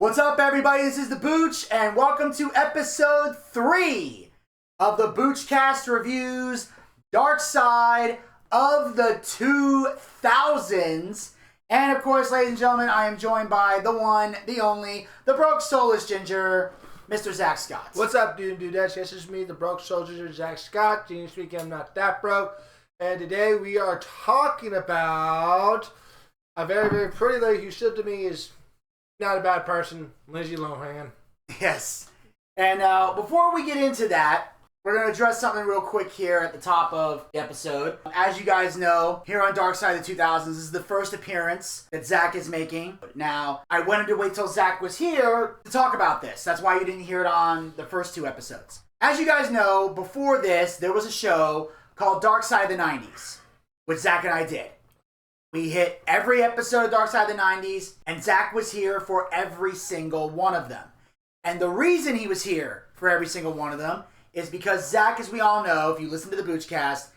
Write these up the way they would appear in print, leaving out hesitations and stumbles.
What's up, everybody? This is the Booch, and welcome to episode 3 of the Boochcast reviews Darkside of the 2000s. And of course, ladies and gentlemen, I am joined by the one, the only, the broke soulless ginger, Mr. Zack Scott. What's up, dude and dudettes? Yes, it's me, the broke soldier, Zack Scott. Genius Week, I'm not that broke. And today we are talking about a very, very pretty lady who stood to me is not a bad person, Lindsay Lohan. Yes. And before we get into that, we're going to address something real quick here at the top of the episode. As you guys know, here on Darkside of the 2000s, this is the first appearance that Zack is making. Now, I wanted to wait till Zack was here to talk about this. That's why you didn't hear it on the first 2 episodes. As you guys know, before this, there was a show called Darkside of the 90s, which Zack and I did. We hit every episode of Darkside of the 90s, and Zack was here for every single one of them. And the reason he was here for every single one of them is because Zack, as we all know, if you listen to the Boochcast,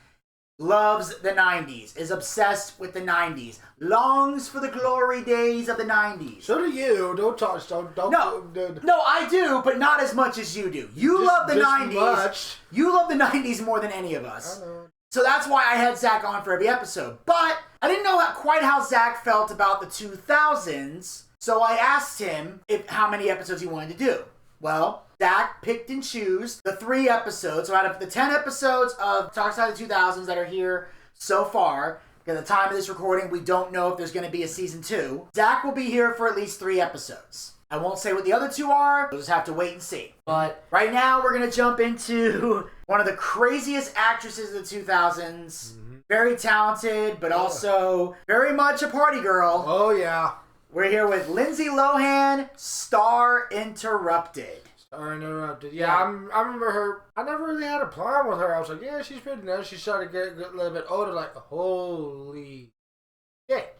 loves the 90s, is obsessed with the 90s, longs for the glory days of the 90s. So do you. Don't talk. No, I do, but not as much as you do. You love the 90s. Much. You love the 90s more than any of us. I know. So that's why I had Zack on for every episode. But I didn't know quite how Zack felt about the 2000s, so I asked him how many episodes he wanted to do. Well, Zack picked and chose the 3 episodes. So out of the 10 episodes of Darkside of the 2000s that are here so far, at the time of this recording, we don't know if there's going to be a season 2. Zack will be here for at least 3 episodes. I won't say what the other 2 are. We'll just have to wait and see. But right now, we're going to jump into one of the craziest actresses of the 2000s. Very talented, but also very much a party girl. Oh, yeah. We're here with Lindsay Lohan, Star Interrupted. Star Interrupted. Yeah, I remember her. I never really had a problem with her. I was like, yeah, she's pretty nice. She started getting a little bit older, like, holy shit.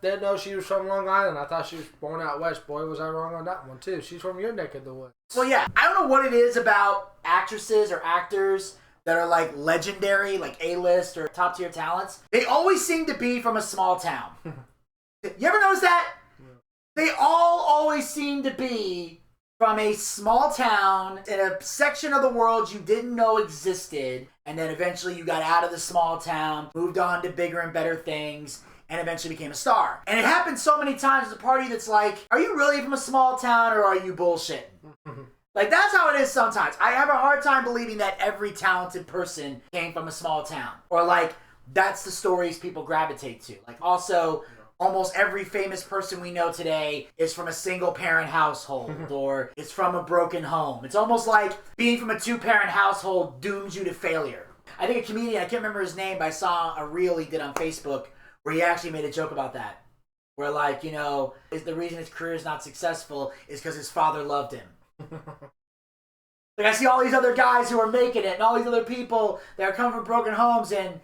Didn't know she was from Long Island. I thought she was born out west. Boy, was I wrong on that one, too. She's from your neck of the woods. Well, yeah. I don't know what it is about actresses or actors that are, like, legendary, like A-list or top-tier talents. They always seem to be from a small town. You ever notice that? They all always seem to be from a small town in a section of the world you didn't know existed, and then eventually you got out of the small town, moved on to bigger and better things, and eventually became a star. And it happens so many times as a party that's like, are you really from a small town or are you bullshitting? Like, that's how it is sometimes. I have a hard time believing that every talented person came from a small town. Or, like, that's the stories people gravitate to. Like, also, almost every famous person we know today is from a single-parent household or is from a broken home. It's almost like being from a 2-parent household dooms you to failure. I think a comedian, I can't remember his name, but I saw a reel he did on Facebook where he actually made a joke about that. Where, like, you know, the reason his career is not successful is because his father loved him. Like, I see all these other guys who are making it and all these other people that are coming from broken homes, and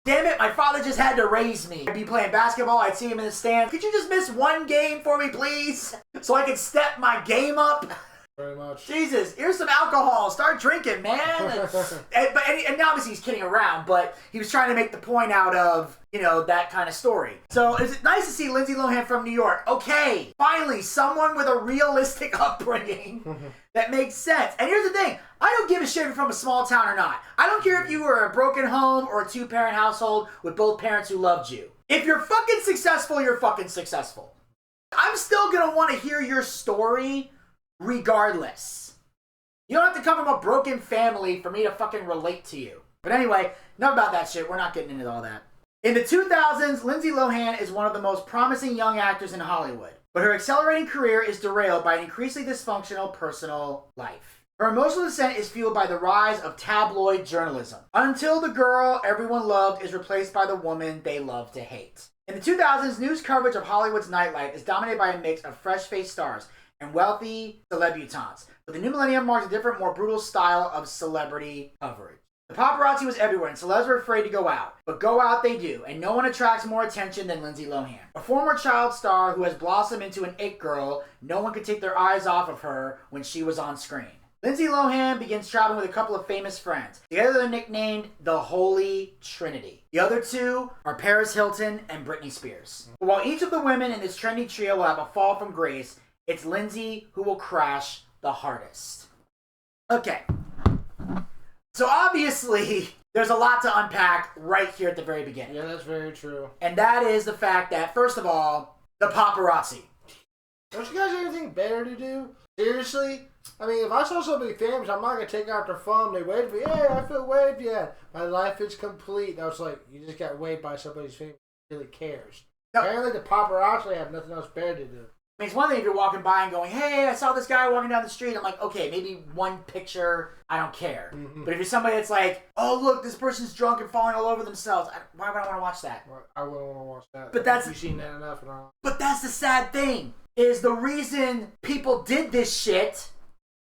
damn it, my father just had to raise me. I'd be playing basketball, I'd see him in the stands. Could you just miss one game for me, please? So I could step my game up? Very much. Jesus, here's some alcohol. Start drinking, man. and obviously he's kidding around, but he was trying to make the point out of, you know, that kind of story. So it's nice to see Lindsay Lohan from New York. Okay, finally, someone with a realistic upbringing that makes sense. And here's the thing. I don't give a shit if you're from a small town or not. I don't care if you were a broken home or a 2-parent household with both parents who loved you. If you're fucking successful, you're fucking successful. I'm still gonna want to hear your story regardless. You don't have to come from a broken family for me to fucking relate to you. But anyway, enough about that shit. We're not getting into all that. In the 2000s, Lindsay Lohan is one of the most promising young actors in Hollywood. But her accelerating career is derailed by an increasingly dysfunctional personal life. Her emotional descent is fueled by the rise of tabloid journalism, until the girl everyone loved is replaced by the woman they love to hate. In the 2000s, news coverage of Hollywood's nightlife is dominated by a mix of fresh-faced stars and wealthy celebutantes. But the new millennium marks a different, more brutal style of celebrity coverage. The paparazzi was everywhere, and celebs were afraid to go out. But go out they do, and no one attracts more attention than Lindsay Lohan. A former child star who has blossomed into an it girl, no one could take their eyes off of her when she was on screen. Lindsay Lohan begins traveling with a couple of famous friends. Together they're nicknamed the Holy Trinity. The other 2 are Paris Hilton and Britney Spears. But while each of the women in this trendy trio will have a fall from grace, it's Lindsay who will crash the hardest. Okay. So obviously, there's a lot to unpack right here at the very beginning. Yeah, that's very true. And that is the fact that, first of all, the paparazzi. Don't you guys have anything better to do? Seriously? I mean, if I saw somebody famous, I'm not going to take out their phone. They waved me. Hey, I feel waved yet. My life is complete. And I was like, you just got waved by somebody's famous. Who really cares? No. Apparently, the paparazzi have nothing else better to do. I mean, it's one thing if you're walking by and going, hey, I saw this guy walking down the street. I'm like, okay, maybe one picture, I don't care. Mm-hmm. But if you're somebody that's like, oh, look, this person's drunk and falling all over themselves, why would I want to watch that? I wouldn't want to watch that. But that's, you've seen that enough and all. But that's the sad thing, is the reason people did this shit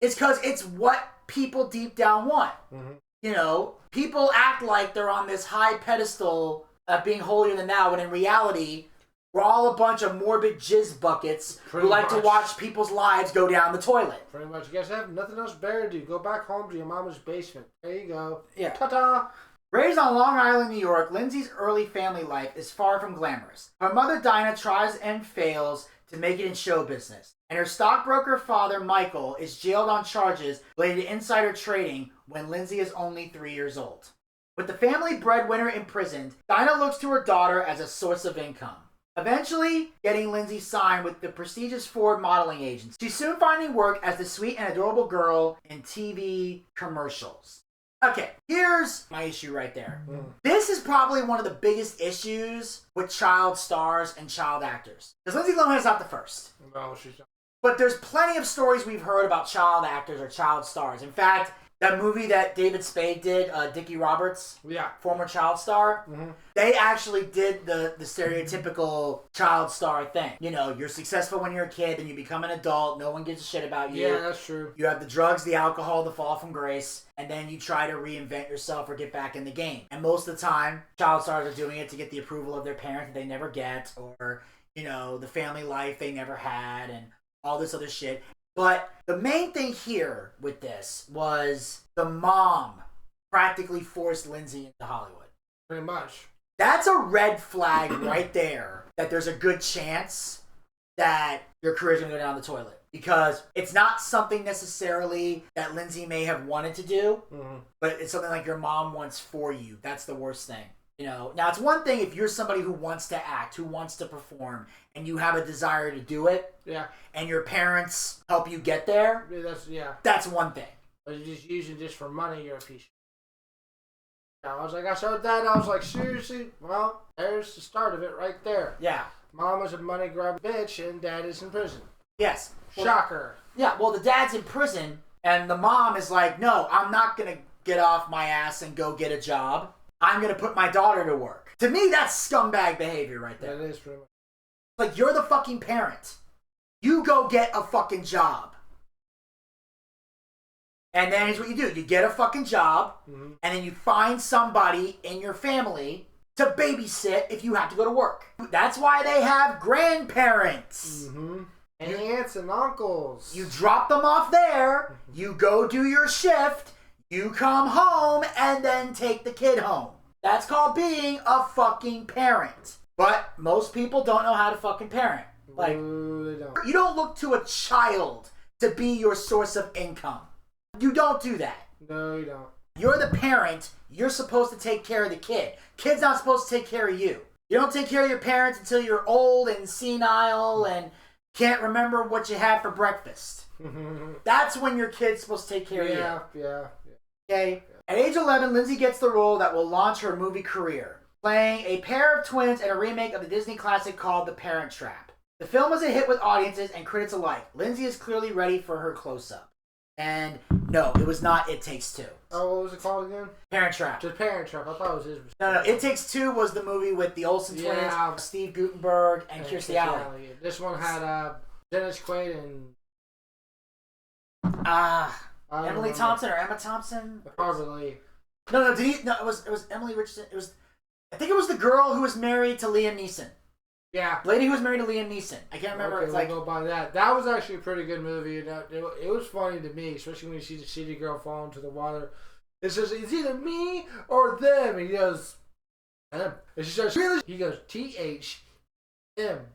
is because it's what people deep down want. Mm-hmm. You know, people act like they're on this high pedestal of being holier than thou, when in reality, we're all a bunch of morbid jizz buckets who like to watch people's lives go down the toilet. Pretty much. You guys have nothing else better to do. Go back home to your mama's basement. There you go. Yeah. Ta-ta! Raised on Long Island, New York, Lindsay's early family life is far from glamorous. Her mother, Dinah, tries and fails to make it in show business. And her stockbroker father, Michael, is jailed on charges related to insider trading when Lindsay is only 3 years old. With the family breadwinner imprisoned, Dinah looks to her daughter as a source of income. Eventually, getting Lindsay signed with the prestigious Ford modeling agency. She's soon finding work as the sweet and adorable girl in TV commercials. Okay, here's my issue right there. This is probably one of the biggest issues with child stars and child actors. Because Lindsay Lohan is not the first. No, she's not. But there's plenty of stories we've heard about child actors or child stars. In fact, that movie that David Spade did, Dickie Roberts, former child star, they actually did the stereotypical child star thing. You know, you're successful when you're a kid, then you become an adult, no one gives a shit about you. Yeah, that's true. You have the drugs, the alcohol, the fall from grace, and then you try to reinvent yourself or get back in the game. And most of the time, child stars are doing it to get the approval of their parent that they never get, or, you know, the family life they never had, and all this other shit. But the main thing here with this was the mom practically forced Lindsay into Hollywood. Pretty much. That's a red flag right there, that there's a good chance that your career's going to go down the toilet. Because it's not something necessarily that Lindsay may have wanted to do, but it's something like your mom wants for you. That's the worst thing. You know, now it's one thing if you're somebody who wants to act, who wants to perform, and you have a desire to do it, and your parents help you get there. That's one thing. But you're just using this for money, you're a piece of shit. I was like, I started that, and I was like, seriously? Well, there's the start of it right there. Yeah. Mom is a money grab bitch, and dad is in prison. Yes. Shocker. Yeah, well, the dad's in prison, and the mom is like, no, I'm not going to get off my ass and go get a job. I'm going to put my daughter to work. To me, that's scumbag behavior right there. That is pretty much. Like, you're the fucking parent. You go get a fucking job. And then here's what you do. You get a fucking job, and then you find somebody in your family to babysit if you have to go to work. That's why they have grandparents. And aunts and uncles. You drop them off there, you go do your shift, you come home, and then take the kid home. That's called being a fucking parent. But most people don't know how to fucking parent. Like, they don't. You don't look to a child to be your source of income. You don't do that. No, you don't. You're the parent. You're supposed to take care of the kid. Kid's not supposed to take care of you. You don't take care of your parents until you're old and senile and can't remember what you had for breakfast. That's when your kid's supposed to take care of you. Yeah. Okay? At age 11, Lindsay gets the role that will launch her movie career, playing a pair of twins in a remake of the Disney classic called The Parent Trap. The film was a hit with audiences and critics alike. Lindsay is clearly ready for her close-up. And no, it was not It Takes Two. Oh, what was it called again? Parent Trap. Just Parent Trap. I thought it was his. No. It Takes Two was the movie with the Olsen twins, Steve Guttenberg, and Kirstie Alley. This one had Dennis Quaid and Emily Thompson or Emma Thompson. Probably. No. It was Emily Richardson. I think it was the girl who was married to Liam Neeson. Yeah. Lady who was married to Liam Neeson. I can't remember. Okay, it's like, we'll go by that. That was actually a pretty good movie. And it was funny to me, especially when you see the city girl fall into the water. It says, it's either me or them. And he goes, them. And she says, really? He goes, TH, them.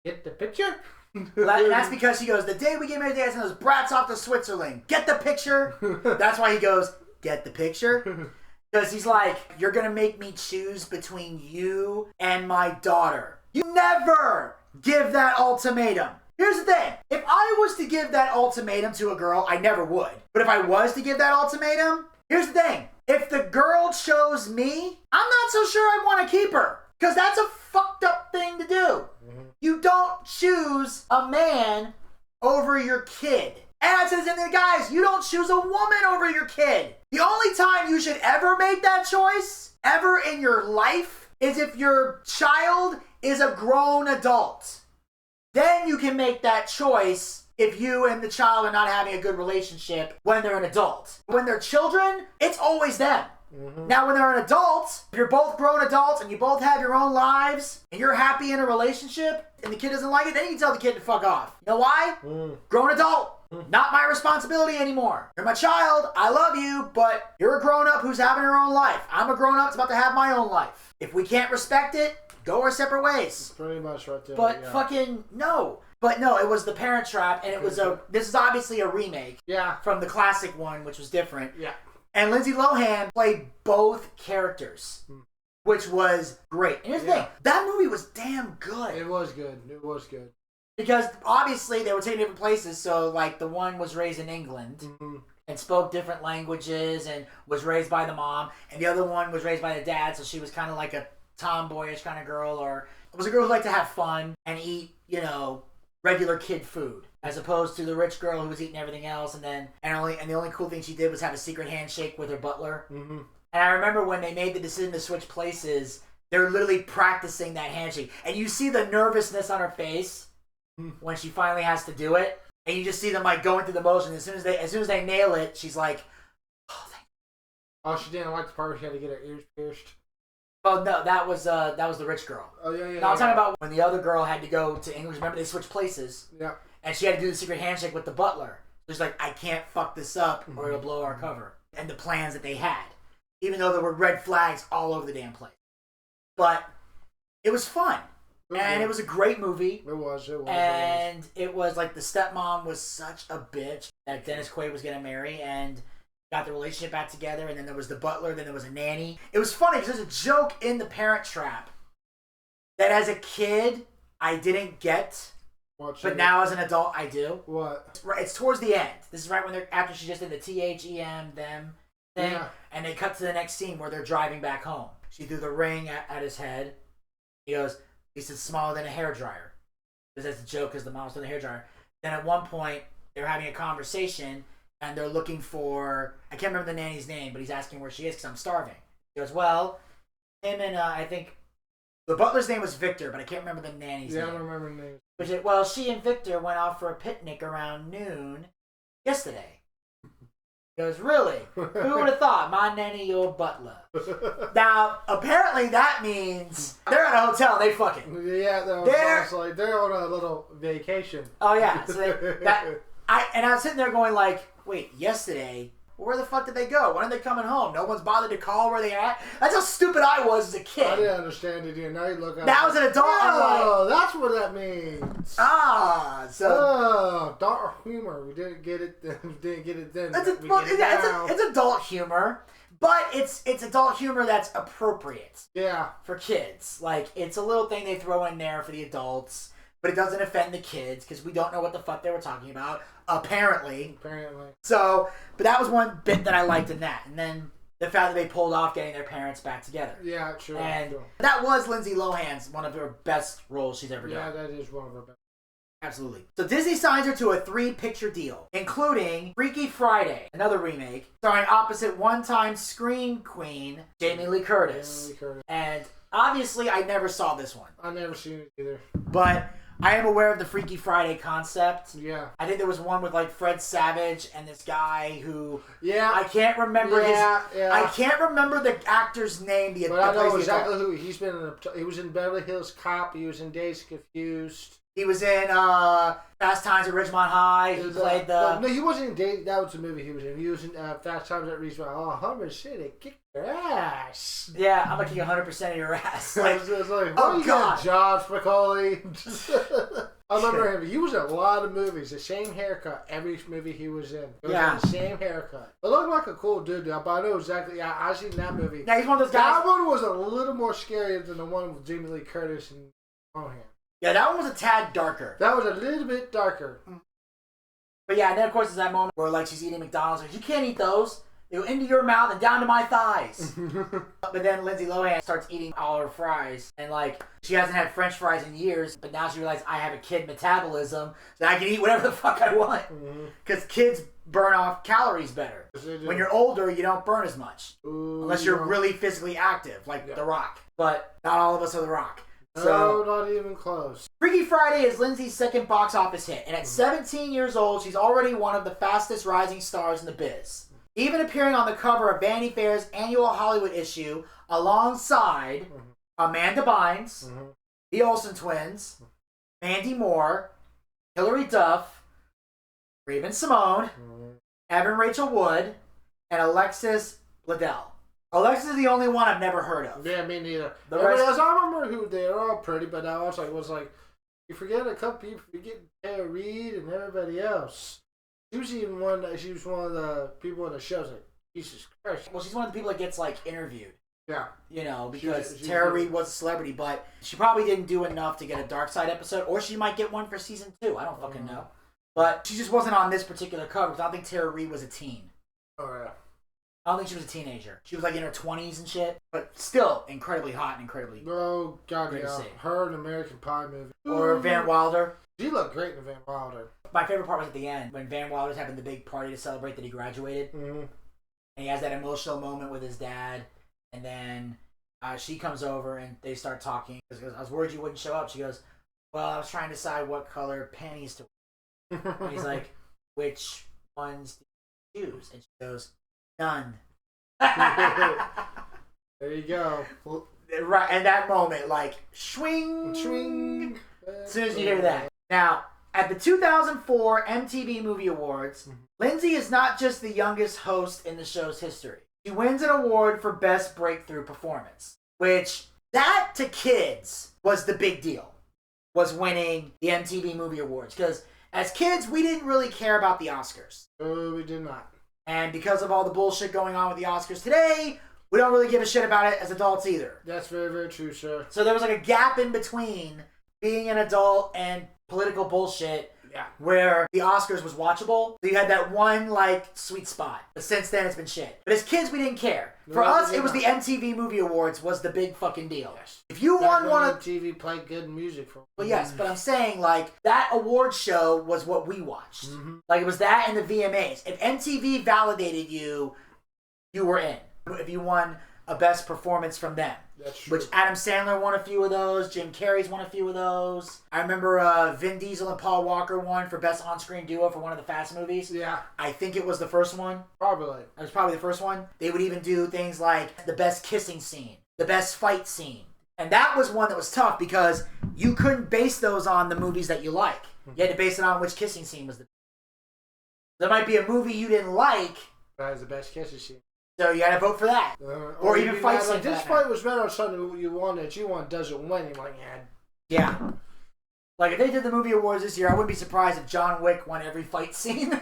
Get the picture? And that's because she goes, the day we get married, they send those brats off to Switzerland. Get the picture? That's why he goes, get the picture? Because he's like, you're going to make me choose between you and my daughter. You never give that ultimatum. Here's the thing. If I was to give that ultimatum to a girl, I never would. But if I was to give that ultimatum, here's the thing. If the girl chose me, I'm not so sure I want to keep her. Because that's a fucked up thing to do. Mm-hmm. You don't choose a man over your kid. And I said to the guys, you don't choose a woman over your kid. The only time you should ever make that choice, ever in your life, is if your child is a grown adult. Then you can make that choice if you and the child are not having a good relationship when they're an adult. When they're children, it's always them. Mm-hmm. Now, when they're an adult, if you're both grown adults and you both have your own lives and you're happy in a relationship and the kid doesn't like it, then you can tell the kid to fuck off. You know why? Grown adult. Not my responsibility anymore. You're my child. I love you, but you're a grown-up who's having her own life. I'm a grown-up that's about to have my own life. If we can't respect it, go our separate ways. Pretty much right there. But fucking no. But no, it was The Parent Trap, and it was this is obviously a remake. Yeah. From the classic one, which was different. Yeah. And Lindsay Lohan played both characters, which was great. And here's the thing. That movie was damn good. It was good. It was good. Because obviously they were taking different places, so like the one was raised in England and spoke different languages and was raised by the mom, and the other one was raised by the dad, so she was kind of like a tomboyish kind of girl, or it was a girl who liked to have fun and eat, regular kid food, as opposed to the rich girl who was eating everything else, and the only cool thing she did was have a secret handshake with her butler. Mm-hmm. And I remember when they made the decision to switch places, they were literally practicing that handshake, and you see the nervousness on her face when she finally has to do it, and you just see them like going through the motion. As soon as they nail it, she's like, "Oh, thank you." Oh, she didn't like the part where she had to get her ears pierced. Oh no, that was the rich girl. Oh yeah. No, I'm talking about when the other girl had to go to English. Remember they switched places. Yeah. And she had to do the secret handshake with the butler. She's like, I can't fuck this up or it'll blow our cover. And the plans that they had, even though there were red flags all over the damn place. But it was fun. And it was a great movie. It was. And it was like the stepmom was such a bitch that Dennis Quaid was going to marry and got the relationship back together. And then there was the butler. Then there was a nanny. It was funny because there's a joke in The Parent Trap that as a kid I didn't get. But now as an adult I do. What? It's towards the end. This is right when they're after she just did the THEM them thing. Yeah. And they cut to the next scene where they're driving back home. She threw the ring at his head. He said, smaller than a hairdryer. Because that's a joke because the mom's throwing the hairdryer. Then at one point, they're having a conversation and they're looking for, I can't remember the nanny's name, but he's asking where she is because I'm starving. He goes, well, him and I think, the butler's name was Victor, but I can't remember the nanny's name. Yeah, I don't remember the name. Well, she and Victor went out for a picnic around noon yesterday. He goes, really? Who would have thought? My nanny, your butler. Now, apparently that means they're at a hotel and they fucking. Yeah, they're on a little vacation. Oh, yeah. So I was sitting there going like, wait, yesterday? Where the fuck did they go? When are they coming home? No one's bothered to call where they at? That's how stupid I was as a kid. I didn't understand it either. Now you look at Now as an adult, oh, that's what that means. Dark humor. We didn't get it then. We didn't get it then. It's adult humor, but it's adult humor that's appropriate. Yeah. For kids. Like, it's a little thing they throw in there for the adults, but it doesn't offend the kids because we don't know what the fuck they were talking about. Apparently. So, but that was one bit that I liked in that. And then the fact that they pulled off getting their parents back together. Yeah, sure. And that was Lindsay Lohan's one of her best roles she's ever done. Yeah, that is one of her best. Absolutely. So Disney signs her to a 3-picture deal, including Freaky Friday, another remake, starring opposite one-time screen queen Jamie Lee Curtis. And obviously, I never saw this one. I never seen it either. But I am aware of the Freaky Friday concept. Yeah. I think there was one with like Fred Savage and this guy who. Yeah. I can't remember I can't remember the actor's name. But I know exactly who he's been. He was in Beverly Hills Cop. He was in Days Confused. He was in Fast Times at Ridgemont High. He played the. No, he wasn't in Days. That was the movie he was in. He was in Fast Times at Ridgemont High. Oh, Hummer shit, they kicked your ass. Yeah, I'm gonna kick 100% of your ass. Like, what you got, Josh McCauley? I remember him. He was in a lot of movies. The same haircut every movie he was in. The same haircut. It looked like a cool dude, but I know exactly. Yeah, I seen that movie. Yeah, he's one of those guys. That one was a little more scary than the one with Jamie Lee Curtis and Lohan. Yeah, that one was a tad darker. That was a little bit darker. But yeah, and then of course there's that moment where like she's eating McDonald's. Like, you can't eat those. They go into your mouth and down to my thighs. But then Lindsay Lohan starts eating all her fries. And like, she hasn't had French fries in years. But now she realizes I have a kid metabolism. So I can eat whatever the fuck I want. Because kids burn off calories better. When you're older, you don't burn as much. Unless you're really physically active, like The Rock. But not all of us are The Rock. So, no, not even close. Freaky Friday is Lindsay's second box office hit. And at 17 years old, she's already one of the fastest rising stars in the biz. Even appearing on the cover of Vanity Fair's annual Hollywood issue alongside Amanda Bynes, the Olsen twins, Mandy Moore, Hilary Duff, Raven Simone, Evan Rachel Wood, and Alexis Bledel. Alexis is the only one I've never heard of. Yeah, me neither. The rest, I remember who they were all pretty, but I was like, you forget a couple people, you forget Tara Reid and everybody else. She was one of the people in the show. Like, Jesus Christ. Well, she's one of the people that gets like interviewed. Yeah. You know, because Tara Reid was a celebrity, but she probably didn't do enough to get a Darkside episode, or she might get one for season 2. I don't fucking know. But she just wasn't on this particular cover because I don't think Tara Reid was a teen. Oh, yeah. I don't think she was a teenager. She was like in her 20s and shit, but still incredibly hot and incredibly. Oh, God, yeah. Her in American Pie movie. Or Van Wilder. She looked great in Van Wilder. My favorite part was at the end when Van Wilder's having the big party to celebrate that he graduated. And he has that emotional moment with his dad. And then she comes over and they start talking. He goes, I was worried you wouldn't show up. She goes, well, I was trying to decide what color panties to wear. And he's like, which ones do you choose? And she goes, none. There you go. Right, and that moment, like, swing. As soon as you hear that. Now, at the 2004 MTV Movie Awards, Lindsay is not just the youngest host in the show's history. She wins an award for Best Breakthrough Performance, which, that to kids was the big deal, was winning the MTV Movie Awards. Because as kids, we didn't really care about the Oscars. We did not. And because of all the bullshit going on with the Oscars today, we don't really give a shit about it as adults either. That's very, very true, sir. So there was like a gap in between being an adult and political bullshit where the Oscars was watchable. So you had that one, like, sweet spot. But since then, it's been shit. But as kids, we didn't care. For us, it was the MTV Movie Awards was the big fucking deal. Yes. If you won one of... MTV played good music for... Well, yes, but I'm saying, like, that award show was what we watched. Like, it was that and the VMAs. If MTV validated you, you were in. If you won a best performance from them. That's true. Which Adam Sandler won a few of those. Jim Carrey's won a few of those. I remember Vin Diesel and Paul Walker won for best on-screen duo for one of the Fast movies. Yeah. I think it was the first one. Probably. It was probably the first one. They would even do things like the best kissing scene, the best fight scene. And that was one that was tough because you couldn't base those on the movies that you like. You had to base it on which kissing scene was the best. There might be a movie you didn't like. That has the best kissing scene. So you gotta vote for that. Or even fight like, this fight was better on something you want doesn't win. You're like, yeah. Like if they did the movie awards this year, I wouldn't be surprised if John Wick won every fight scene.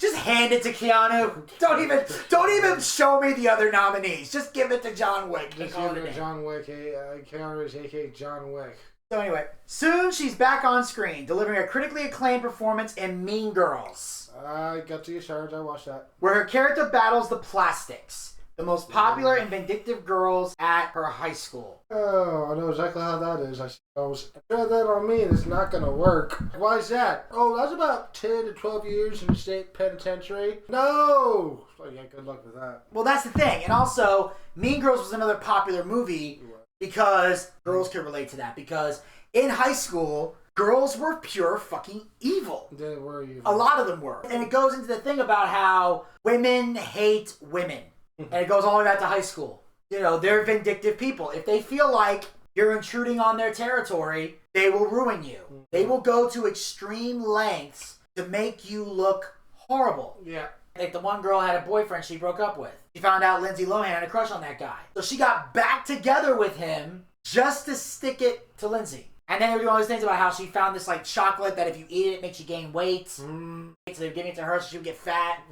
Just hand it to Keanu. Don't even show me the other nominees. Just give it to John Wick. Just give it to John Wick. Keanu is aka John Wick. So anyway, soon she's back on screen, delivering a critically acclaimed performance in Mean Girls. I got to your stars. I watched that. Where her character battles the Plastics, the most popular and vindictive girls at her high school. Oh, I know exactly how that is. I suppose. Try that on me and it's not going to work. Why is that? Oh, that's about 10 to 12 years in the state penitentiary. No! Oh, yeah, good luck with that. Well, that's the thing. And also, Mean Girls was another popular movie because girls could relate to that. Because in high school, girls were pure fucking evil. They were evil. A lot of them were. And it goes into the thing about how women hate women. And it goes all the way back to high school. You know, they're vindictive people. If they feel like you're intruding on their territory, they will ruin you. They will go to extreme lengths to make you look horrible. Yeah. Like the one girl had a boyfriend she broke up with. She found out Lindsay Lohan had a crush on that guy. So she got back together with him just to stick it to Lindsay. And then they were doing all these things about how she found this like chocolate that if you eat it, it makes you gain weight. So they're giving it to her so she would get fat.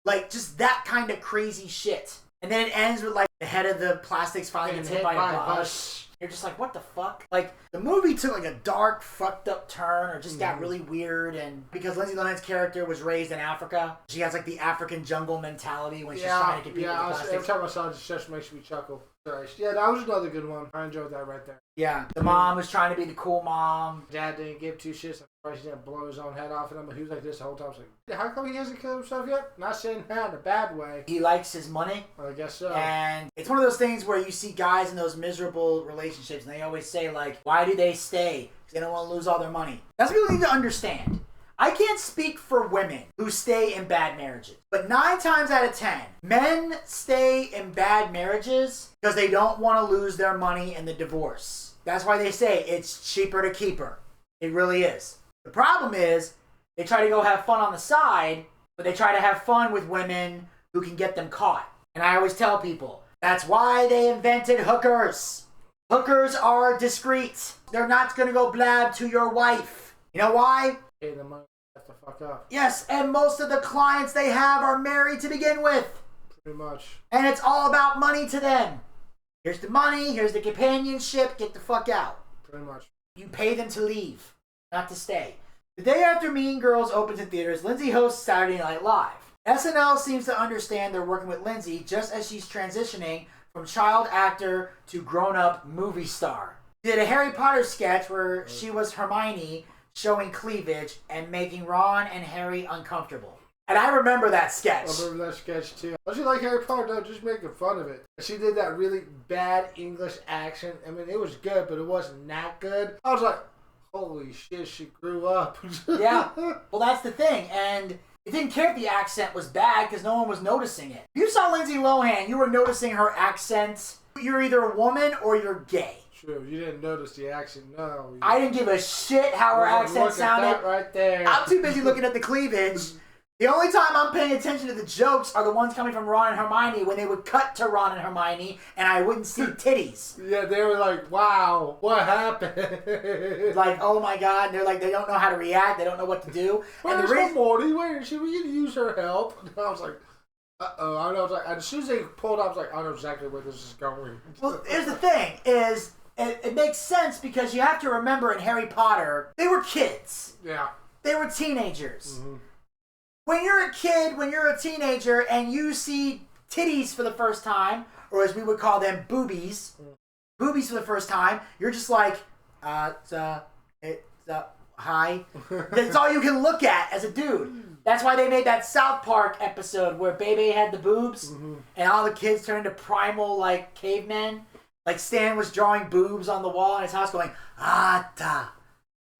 Like just that kind of crazy shit. And then it ends with like the head of the plastics finally gets hit by a bus. You're just like, what the fuck? Like, the movie took like a dark, fucked up turn or just got really weird. And because Lindsay Lohan's character was raised in Africa, she has like the African jungle mentality when she's trying to compete with the plastics. Every time I saw it, it just makes me chuckle. Yeah, that was another good one. I enjoyed that right there. Yeah, the mom was trying to be the cool mom. Dad didn't give two shits. I'm surprised he didn't blow his own head off. And he was like this the whole time. I was like, how come he hasn't killed himself yet? Not saying that in a bad way. He likes his money. I guess so. And it's one of those things where you see guys in those miserable relationships and they always say like, why do they stay? Because they don't want to lose all their money. That's what people need to understand. I can't speak for women who stay in bad marriages, but 9 times out of 10, men stay in bad marriages because they don't want to lose their money in the divorce. That's why they say it's cheaper to keep her. It really is. The problem is they try to go have fun on the side, but they try to have fun with women who can get them caught. And I always tell people, that's why they invented hookers. Hookers are discreet. They're not going to go blab to your wife. You know why? Pay the money. Shut the fuck up. Yes, and most of the clients they have are married to begin with. Pretty much. And it's all about money to them. Here's the money, here's the companionship, get the fuck out. Pretty much. You pay them to leave, not to stay. The day after Mean Girls opens in theaters, Lindsay hosts Saturday Night Live. SNL seems to understand they're working with Lindsay just as she's transitioning from child actor to grown-up movie star. She did a Harry Potter sketch where she was Hermione, showing cleavage and making Ron and Harry uncomfortable. And I remember that sketch. I remember that sketch too. Don't you like Harry Potter? No, just making fun of it. She did that really bad English accent. I mean, it was good, but it wasn't that good. I was like, holy shit, she grew up. Yeah. Well, that's the thing. And it didn't care if the accent was bad because no one was noticing it. If you saw Lindsay Lohan, you were noticing her accent. You're either a woman or you're gay. True, you didn't notice the accent, no. I didn't give a shit how her accent sounded. At that right there. I'm too busy looking at the cleavage. The only time I'm paying attention to the jokes are the ones coming from Ron and Hermione when they would cut to Ron and Hermione and I wouldn't see titties. Yeah, they were like, wow, what happened? Like, oh my god, and they're like, they don't know how to react, they don't know what to do. Where's Morty? Where should we use her help? And I was like, uh-oh. I was like, as soon as they pulled up, I was like, I know exactly where this is going. Well, here's the thing, is it makes sense because you have to remember in Harry Potter, they were kids. Yeah. They were teenagers. Mm-hmm. When you're a kid, when you're a teenager, and you see titties for the first time, or as we would call them, boobies for the first time, you're just like, hi. That's all you can look at as a dude. That's why they made that South Park episode where Bebe had the boobs, and all the kids turned into primal, like, cavemen. Like, Stan was drawing boobs on the wall in his house going, Ata.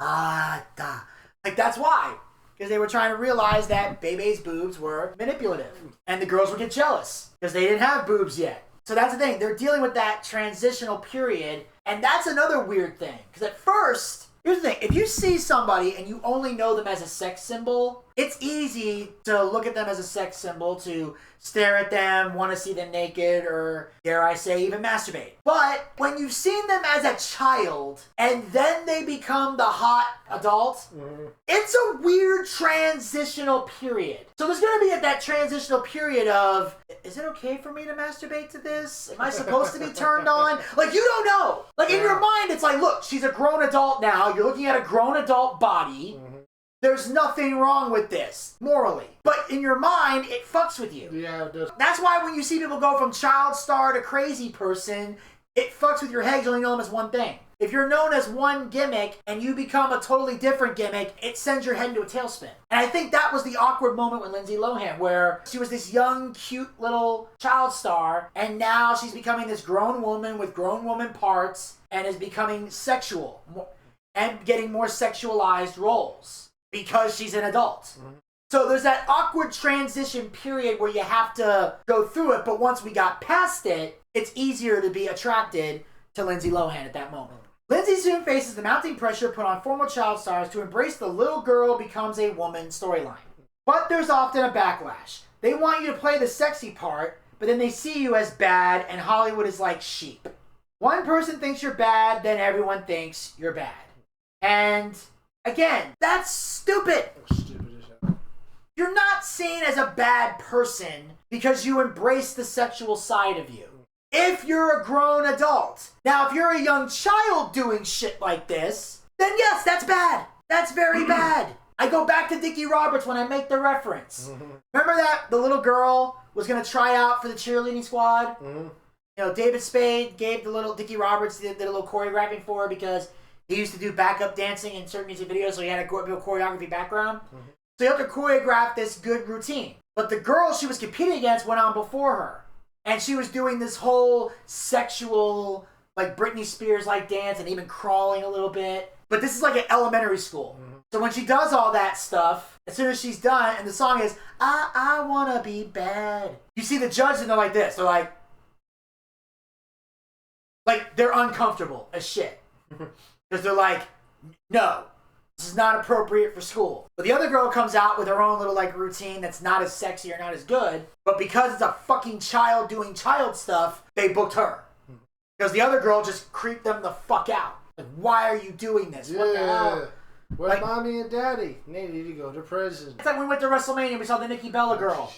Like, that's why. Because they were trying to realize that Bebe's boobs were manipulative. And the girls would get jealous because they didn't have boobs yet. So that's the thing. They're dealing with that transitional period. And that's another weird thing. Because at first, here's the thing. If you see somebody and you only know them as a sex symbol, it's easy to look at them as a sex symbol, to stare at them, want to see them naked, or dare I say, even masturbate. But when you've seen them as a child, and then they become the hot adult, it's a weird transitional period. So there's going to be that transitional period of, is it okay for me to masturbate to this? Am I supposed to be turned on? Like, you don't know. Like, in your mind, it's like, look, she's a grown adult now. You're looking at a grown adult body. There's nothing wrong with this, morally. But in your mind, it fucks with you. Yeah, it does. That's why when you see people go from child star to crazy person, it fucks with your head. You only know them as one thing. If you're known as one gimmick and you become a totally different gimmick, it sends your head into a tailspin. And I think that was the awkward moment with Lindsay Lohan, where she was this young, cute little child star, and now she's becoming this grown woman with grown woman parts and is becoming sexual and getting more sexualized roles. Because she's an adult. So there's that awkward transition period where you have to go through it, but once we got past it, it's easier to be attracted to Lindsay Lohan at that moment. Lindsay soon faces the mounting pressure put on former child stars to embrace the little girl becomes a woman storyline. But there's often a backlash. They want you to play the sexy part, but then they see you as bad, and Hollywood is like sheep. One person thinks you're bad, then everyone thinks you're bad. And again, that's stupid. Stupid as hell. You're not seen as a bad person because you embrace the sexual side of you. If you're a grown adult. Now, if you're a young child doing shit like this, then yes, that's bad. That's very bad. I go back to Dickie Roberts when I make the reference. Remember that the little girl was going to try out for the cheerleading squad? You know, David Spade gave the little Dickie Roberts did a little choreographing for her because he used to do backup dancing in certain music videos, so he had a good choreography background. So you have to choreograph this good routine. But the girl she was competing against went on before her. And she was doing this whole sexual, like Britney Spears-like dance and even crawling a little bit. But this is like an elementary school. So when she does all that stuff, as soon as she's done, and the song is, I wanna be bad. You see the judges and they're like this. They're like they're uncomfortable as shit. Because they're like, no, this is not appropriate for school. But the other girl comes out with her own little like routine that's not as sexy or not as good. But because it's a fucking child doing child stuff, they booked her. Because the other girl just creeped them the fuck out. Like, why are you doing this? Yeah. What the hell? Where's mommy and daddy? They need to go to prison. It's like when we went to WrestleMania, we saw the Nikki Bella girl.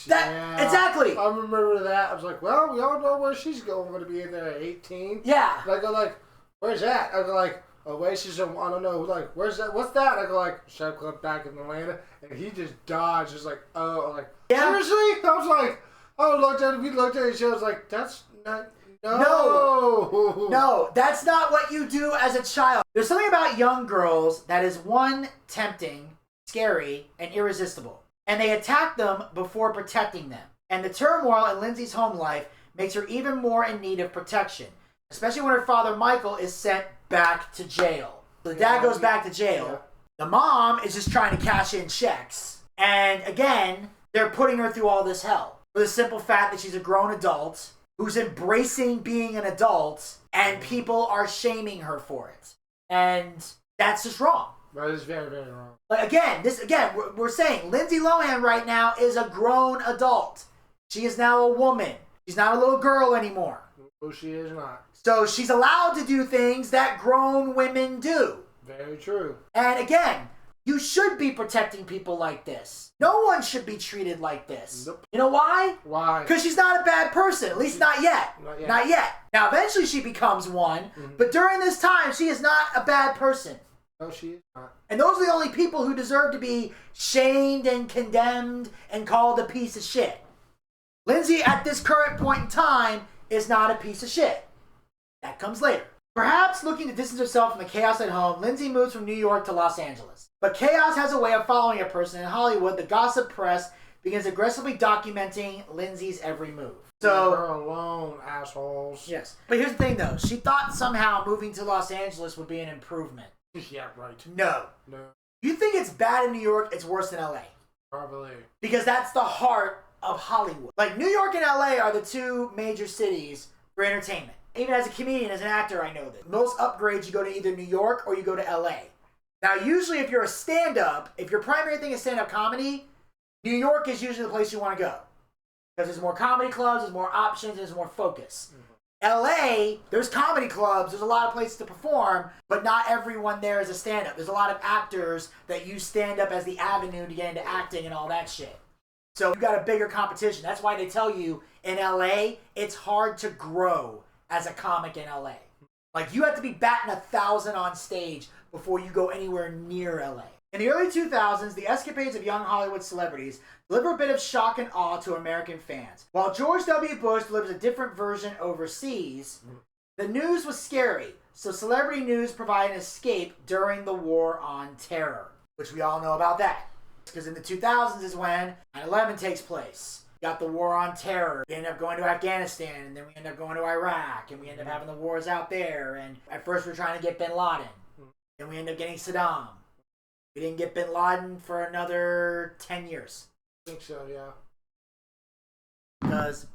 Yeah. Exactly. I remember that. I was like, well, we all know where she's going to be in there at 18. Yeah. And I go like, where's that? I go like, Oasis, I don't know. Like, where's that? What's that? I go like, Chef Club back in Atlanta. And he just dodged. Just like, oh, I'm like, seriously? I was like, we looked at each other. I was like, that's not... No, that's not what you do as a child. There's something about young girls that is, one, tempting, scary, and irresistible. And they attack them before protecting them. And the turmoil in Lindsay's home life makes her even more in need of protection, especially when her father, Michael, is sent back to jail. The dad goes back to jail. Yeah. The mom is just trying to cash in checks. And again, they're putting her through all this hell. For the simple fact that she's a grown adult who's embracing being an adult, and people are shaming her for it. And that's just wrong. That is very, very wrong. But we're saying Lindsay Lohan right now is a grown adult. She is now a woman. She's not a little girl anymore. Oh, she is not. So she's allowed to do things that grown women do. Very true. And again, you should be protecting people like this. No one should be treated like this. Nope. You know why? Why? Because she's not a bad person. At least not yet. Not yet. Now, eventually she becomes one. But during this time, she is not a bad person. No, she is not. And those are the only people who deserve to be shamed and condemned and called a piece of shit. Lindsay, at this current point in time, is not a piece of shit. That comes later. Perhaps looking to distance herself from the chaos at home, Lindsay moves from New York to Los Angeles. But chaos has a way of following a person. In Hollywood, the gossip press begins aggressively documenting Lindsay's every move. So, leave her alone, assholes. Yes. But here's the thing, though. She thought somehow moving to Los Angeles would be an improvement. Yeah, right. No. You think it's bad in New York, it's worse than LA. Probably. Because that's the heart of Hollywood. Like, New York and LA are the two major cities for entertainment. Even as a comedian, as an actor, I know this. Most upgrades, you go to either New York or you go to LA. Now, usually if you're a stand-up, if your primary thing is stand-up comedy, New York is usually the place you want to go. Because there's more comedy clubs, there's more options, there's more focus. LA, there's comedy clubs, there's a lot of places to perform, but not everyone there is a stand-up. There's a lot of actors that use stand-up as the avenue to get into acting and all that shit. So you've got a bigger competition. That's why they tell you in LA, it's hard to grow as a comic in LA. Like, you have to be batting 1,000 on stage before you go anywhere near LA. In the early 2000s, the escapades of young Hollywood celebrities deliver a bit of shock and awe to American fans. While George W. Bush delivers a different version overseas, the news was scary, so celebrity news provided an escape during the War on Terror, which we all know about that. Because in the 2000s is when 9/11 takes place. Got the War on Terror. We end up going to Afghanistan, and then we end up going to Iraq, and we end up having the wars out there. And at first we're trying to get Bin Laden. Then we end up getting Saddam. We didn't get Bin Laden for another 10 years. I think so, yeah. Because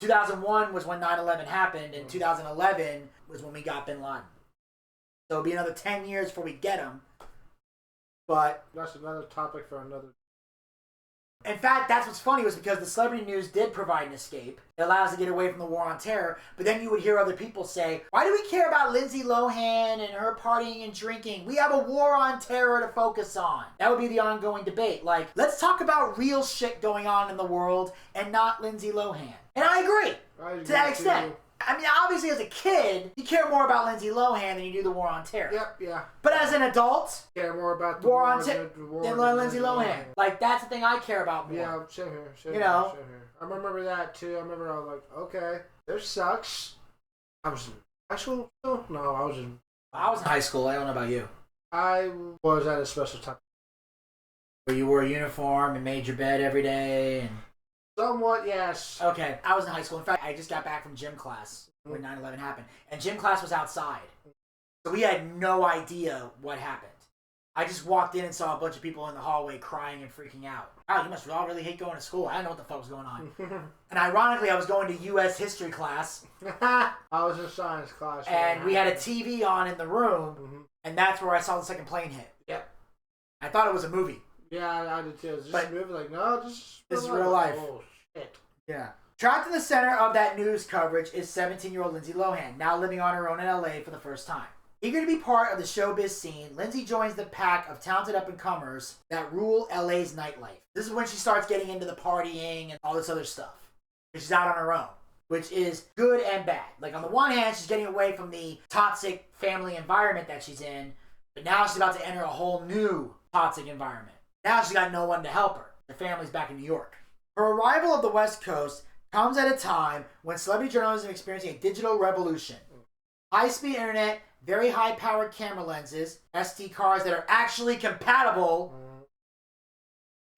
2001 was when 9/11 happened, and 2011 was when we got Bin Laden. So it'll be another 10 years before we get him. But that's another topic for another. In fact, that's what's funny was because the celebrity news did provide an escape. It allows us to get away from the war on terror. But then you would hear other people say, why do we care about Lindsay Lohan and her partying and drinking? We have a war on terror to focus on. That would be the ongoing debate. Like, let's talk about real shit going on in the world and not Lindsay Lohan. And I agree to that extent. I mean, obviously, as a kid, you care more about Lindsay Lohan than you do the war on terror. Yep, yeah. But as an adult, care more about the war on terror than Lindsay Lohan. Like, that's the thing I care about more. Yeah, same here. Same you here, know? Same here. I remember that, too. I remember I was like, okay, this sucks. I was in high school still? No, I was in high school. I don't know about you. I was at a special time. Where you wore a uniform and made your bed every day and... Somewhat, yes. Okay, I was in high school. In fact, I just got back from gym class when 9/11 happened. And gym class was outside. So we had no idea what happened. I just walked in and saw a bunch of people in the hallway crying and freaking out. Wow, you must all really hate going to school. I didn't know what the fuck was going on. And ironically, I was going to U.S. history class. I was in science class. And we had a TV on in the room. And that's where I saw the second plane hit. Yep. I thought it was a movie. Yeah, I did too. Is this a movie? Like, no, this is real life. Oh, shit. Yeah. Trapped in the center of that news coverage is 17-year-old Lindsay Lohan, now living on her own in LA for the first time. Eager to be part of the showbiz scene, Lindsay joins the pack of talented up-and-comers that rule LA's nightlife. This is when she starts getting into the partying and all this other stuff. She's out on her own, which is good and bad. Like, on the one hand, she's getting away from the toxic family environment that she's in, but now she's about to enter a whole new toxic environment. Now she's got no one to help her. Her family's back in New York. Her arrival of the West Coast comes at a time when celebrity journalism is experiencing a digital revolution. High-speed internet, very high-powered camera lenses, SD cards that are actually compatible,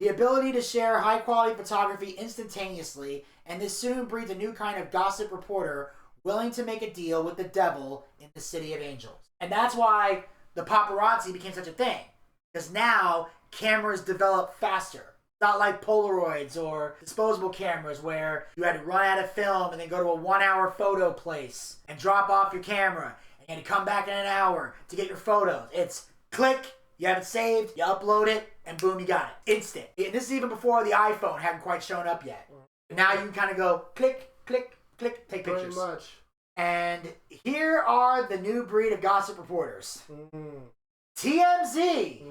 the ability to share high-quality photography instantaneously, and this soon breeds a new kind of gossip reporter willing to make a deal with the devil in the city of angels. And that's why the paparazzi became such a thing. Because now cameras develop faster. Not like Polaroids or disposable cameras where you had to run out of film and then go to a 1-hour photo place and drop off your camera and you had to come back in an hour to get your photos. It's click, you have it saved, you upload it, and boom, you got it. Instant. And this is even before the iPhone hadn't quite shown up yet. And now you can kind of go click, click, click, take pictures. Pretty much. And here are the new breed of gossip reporters. TMZ.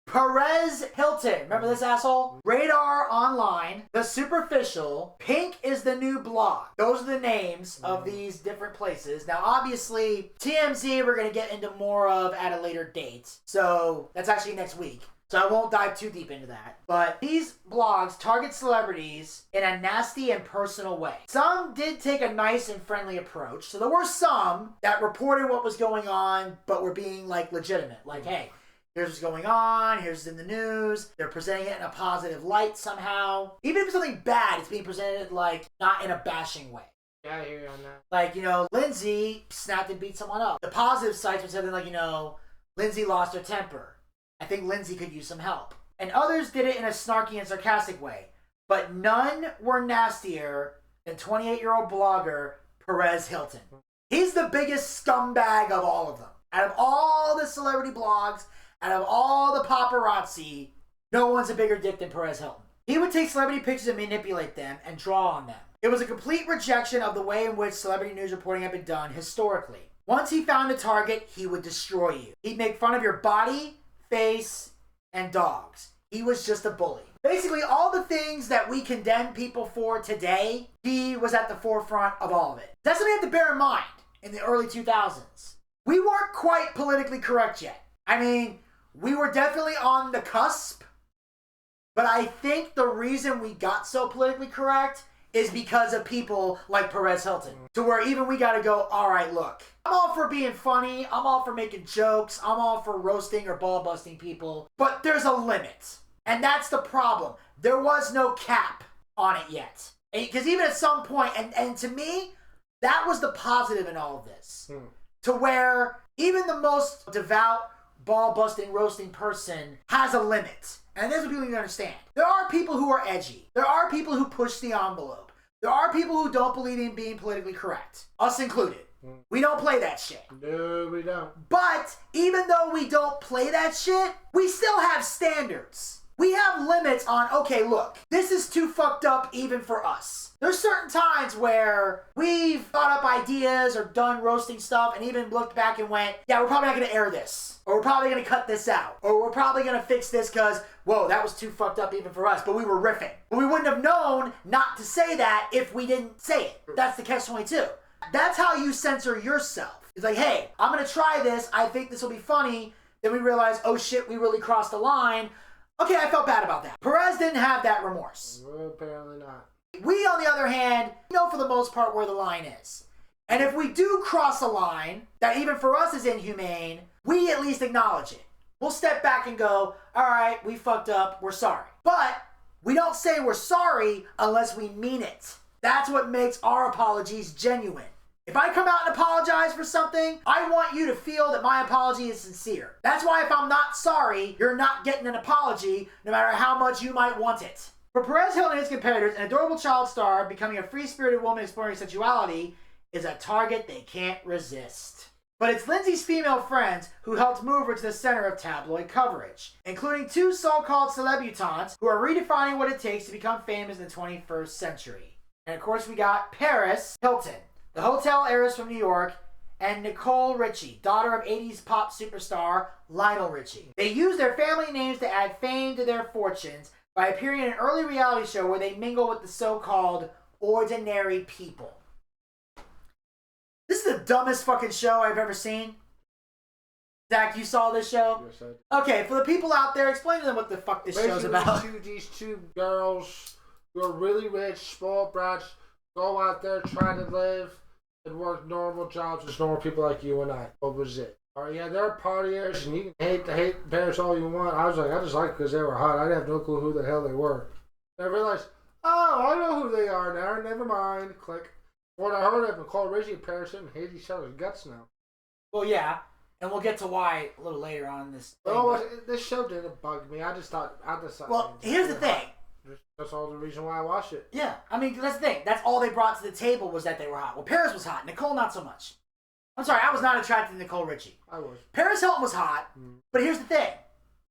Perez Hilton. Remember this asshole? Radar Online. The Superficial. Pink is the New Blog. Those are the names of these different places. Now, obviously, TMZ we're going to get into more of at a later date. So, that's actually next week. So I won't dive too deep into that. But these blogs target celebrities in a nasty and personal way. Some did take a nice and friendly approach. So there were some that reported what was going on, but were being like legitimate. Like, hey, here's what's going on, here's what's in the news. They're presenting it in a positive light somehow. Even if it's something bad, it's being presented like not in a bashing way. Yeah, I hear you on that. Like, you know, Lindsay snapped and beat someone up. The positive sites would say something like, you know, Lindsay lost her temper. I think Lindsay could use some help. And others did it in a snarky and sarcastic way. But none were nastier than 28-year-old blogger Perez Hilton. He's the biggest scumbag of all of them. Out of all the celebrity blogs, out of all the paparazzi, no one's a bigger dick than Perez Hilton. He would take celebrity pictures and manipulate them and draw on them. It was a complete rejection of the way in which celebrity news reporting had been done historically. Once he found a target, he would destroy you. He'd make fun of your body, face, and dogs. He was just a bully. Basically, all the things that we condemn people for today, he was at the forefront of all of it. That's something you have to bear in mind in the early 2000s. We weren't quite politically correct yet. I mean, we were definitely on the cusp, but I think the reason we got so politically correct is because of people like Perez Hilton. To where even we gotta go, alright, look, I'm all for being funny, I'm all for making jokes, I'm all for roasting or ball busting people, but there's a limit. And that's the problem. There was no cap on it yet. Because even at some point, and to me, that was the positive in all of this. To where even the most devout, ball-busting, roasting person has a limit. And this is what people need to understand. There are people who are edgy. There are people who push the envelope. There are people who don't believe in being politically correct. Us included. We don't play that shit. No, we don't. But even though we don't play that shit, we still have standards. we have limits on, okay, look, this is too fucked up even for us. There's certain times where we've thought up ideas or done roasting stuff and even looked back and went, yeah, we're probably not going to air this. Or we're probably going to cut this out. Or we're probably going to fix this because, whoa, that was too fucked up even for us. But we were riffing. But we wouldn't have known not to say that if we didn't say it. That's the catch-22. That's how you censor yourself. It's like, hey, I'm going to try this. I think this will be funny. Then we realize, oh shit, we really crossed the line. Okay, I felt bad about that. Perez didn't have that remorse. Well, apparently not. We, on the other hand, know for the most part where the line is. And if we do cross a line that even for us is inhumane, we at least acknowledge it. We'll step back and go, all right, we fucked up, we're sorry. But we don't say we're sorry unless we mean it. That's what makes our apologies genuine. If I come out and apologize for something, I want you to feel that my apology is sincere. That's why if I'm not sorry, you're not getting an apology, no matter how much you might want it. For Perez Hilton and his competitors, an adorable child star becoming a free-spirited woman exploring sexuality is a target they can't resist. But it's Lindsay's female friends who helped move her to the center of tabloid coverage, including two so-called celebutantes who are redefining what it takes to become famous in the 21st century. And of course we got Paris Hilton, the hotel heiress from New York, and Nicole Richie, daughter of 80s pop superstar Lionel Richie. They use their family names to add fame to their fortunes by appearing in an early reality show where they mingle with the so-called ordinary people. This is the dumbest fucking show I've ever seen. Zach, you saw this show? Yes, I did. Okay, for the people out there, explain to them what the fuck this show's about. These two girls who are really rich, spoiled brats, go out there trying to live and work normal jobs with normal people like you and I. What was it? Alright, yeah, they're partiers, and you can hate parents all you want. I was like, I just like it because they were hot. I didn't have no clue who the hell they were. And I realized, oh, I know who they are now. Never mind. Click. What I heard of Nicole Richie and Paris and hate each other's guts now. Well, yeah, and we'll get to why a little later on in this. Oh, this show didn't bug me. I just thought. Well, here's the thing. That's all the reason why I watched it. Yeah, I mean, that's the thing. That's all they brought to the table was that they were hot. Well, Paris was hot. Nicole, not so much. I'm sorry, I was not attracted to Nicole Richie. I was. Paris Hilton was hot, but here's the thing.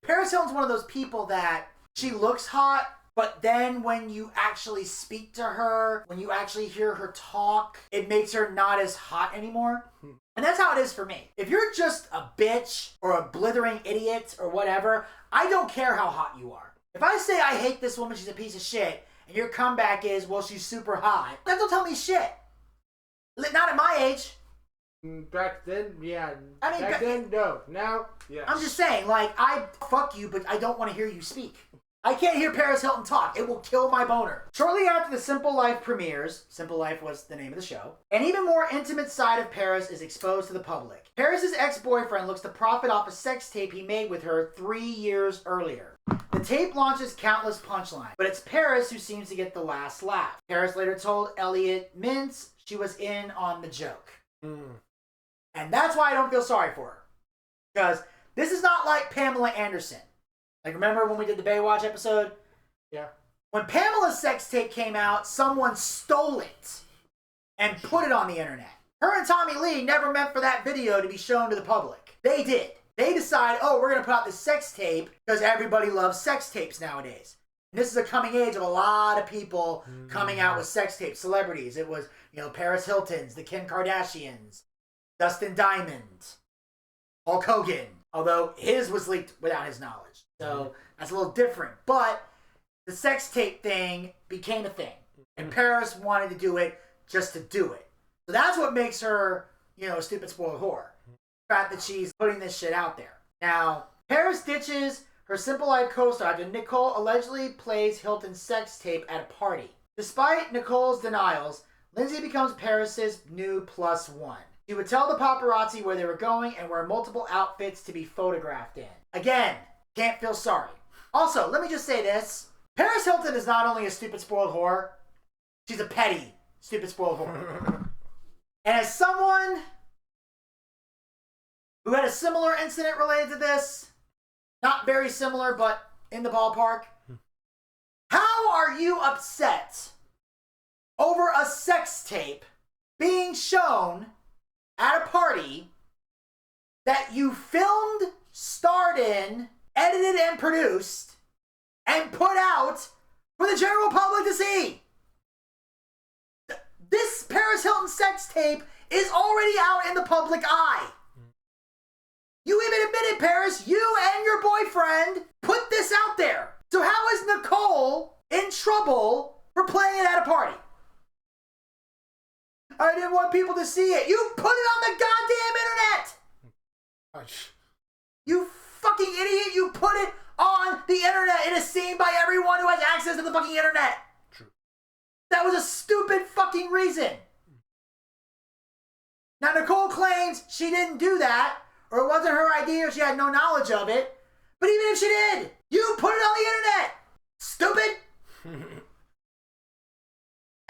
Paris Hilton's one of those people that she looks hot, but then when you actually speak to her, when you actually hear her talk, it makes her not as hot anymore. And that's how it is for me. If you're just a bitch or a blithering idiot or whatever, I don't care how hot you are. If I say I hate this woman, she's a piece of shit, and your comeback is, well, she's super hot, that don't tell me shit. Not at my age. Back then, yeah. I mean, back then, no. Now, yes. I'm just saying, like, I fuck you, but I don't want to hear you speak. I can't hear Paris Hilton talk. It will kill my boner. Shortly after the Simple Life premieres, Simple Life was the name of the show, an even more intimate side of Paris is exposed to the public. Paris's ex-boyfriend looks to profit off a sex tape he made with her 3 years earlier. The tape launches countless punchlines, but it's Paris who seems to get the last laugh. Paris later told Elliot Mintz she was in on the joke. And that's why I don't feel sorry for her. Because this is not like Pamela Anderson. Like, remember when we did the Baywatch episode? Yeah. When Pamela's sex tape came out, someone stole it and put it on the internet. Her and Tommy Lee never meant for that video to be shown to the public. They did. They decided, oh, we're going to put out this sex tape because everybody loves sex tapes nowadays. And this is a coming age of a lot of people coming out with sex tapes, celebrities. It was, Paris Hilton's, the Kim Kardashians, Dustin Diamond, Hulk Hogan. Although his was leaked without his knowledge. So that's a little different. But the sex tape thing became a thing. And Paris wanted to do it just to do it. So that's what makes her, a stupid spoiled whore. The fact that she's putting this shit out there. Now, Paris ditches her Simple Life co-star after Nicole allegedly plays Hilton's sex tape at a party. Despite Nicole's denials, Lindsay becomes Paris's new +1. She would tell the paparazzi where they were going and wear multiple outfits to be photographed in. Again, can't feel sorry. Also, let me just say this. Paris Hilton is not only a stupid spoiled whore, she's a petty stupid spoiled whore. And as someone who had a similar incident related to this, not very similar, but in the ballpark, how are you upset over a sex tape being shown at a party that you filmed, starred in, edited, and produced, and put out for the general public to see. This Paris Hilton sex tape is already out in the public eye. You even admitted, Paris, you and your boyfriend put this out there. So how is Nicole in trouble for playing it at a party? I didn't want people to see it. You put it on the goddamn internet! You fucking idiot, you put it on the internet. It is seen by everyone who has access to the fucking internet. True. That was a stupid fucking reason. Now, Nicole claims she didn't do that, or it wasn't her idea, or she had no knowledge of it. But even if she did, you put it on the internet. Stupid.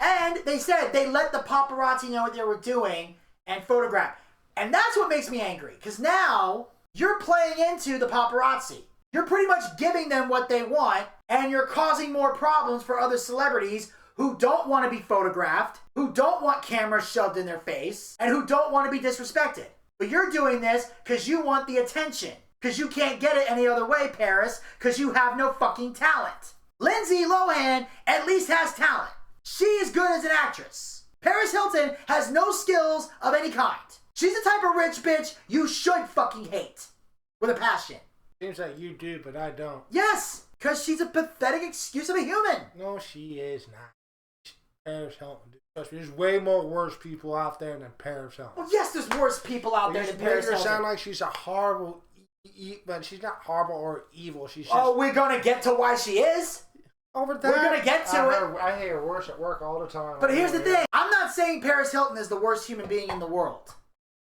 And they said they let the paparazzi know what they were doing and photograph. And that's what makes me angry. Because now you're playing into the paparazzi. You're pretty much giving them what they want, and you're causing more problems for other celebrities who don't want to be photographed, who don't want cameras shoved in their face, and who don't want to be disrespected. But you're doing this because you want the attention. Because you can't get it any other way, Paris, because you have no fucking talent. Lindsay Lohan at least has talent. She is good as an actress. Paris Hilton has no skills of any kind. She's the type of rich bitch you should fucking hate. With a passion. Seems like you do, but I don't. Yes, because she's a pathetic excuse of a human. No, she is not. Paris Hilton. Trust me, there's way more worse people out there than Paris Hilton. Well, yes, there's worse people out there than Paris Hilton. Sound like she's a horrible, but she's not horrible or evil. She's just... Oh, we're gonna get to why she is. Over there, we're gonna get to it. I hear worse at work all the time. But here's the thing: I'm not saying Paris Hilton is the worst human being in the world.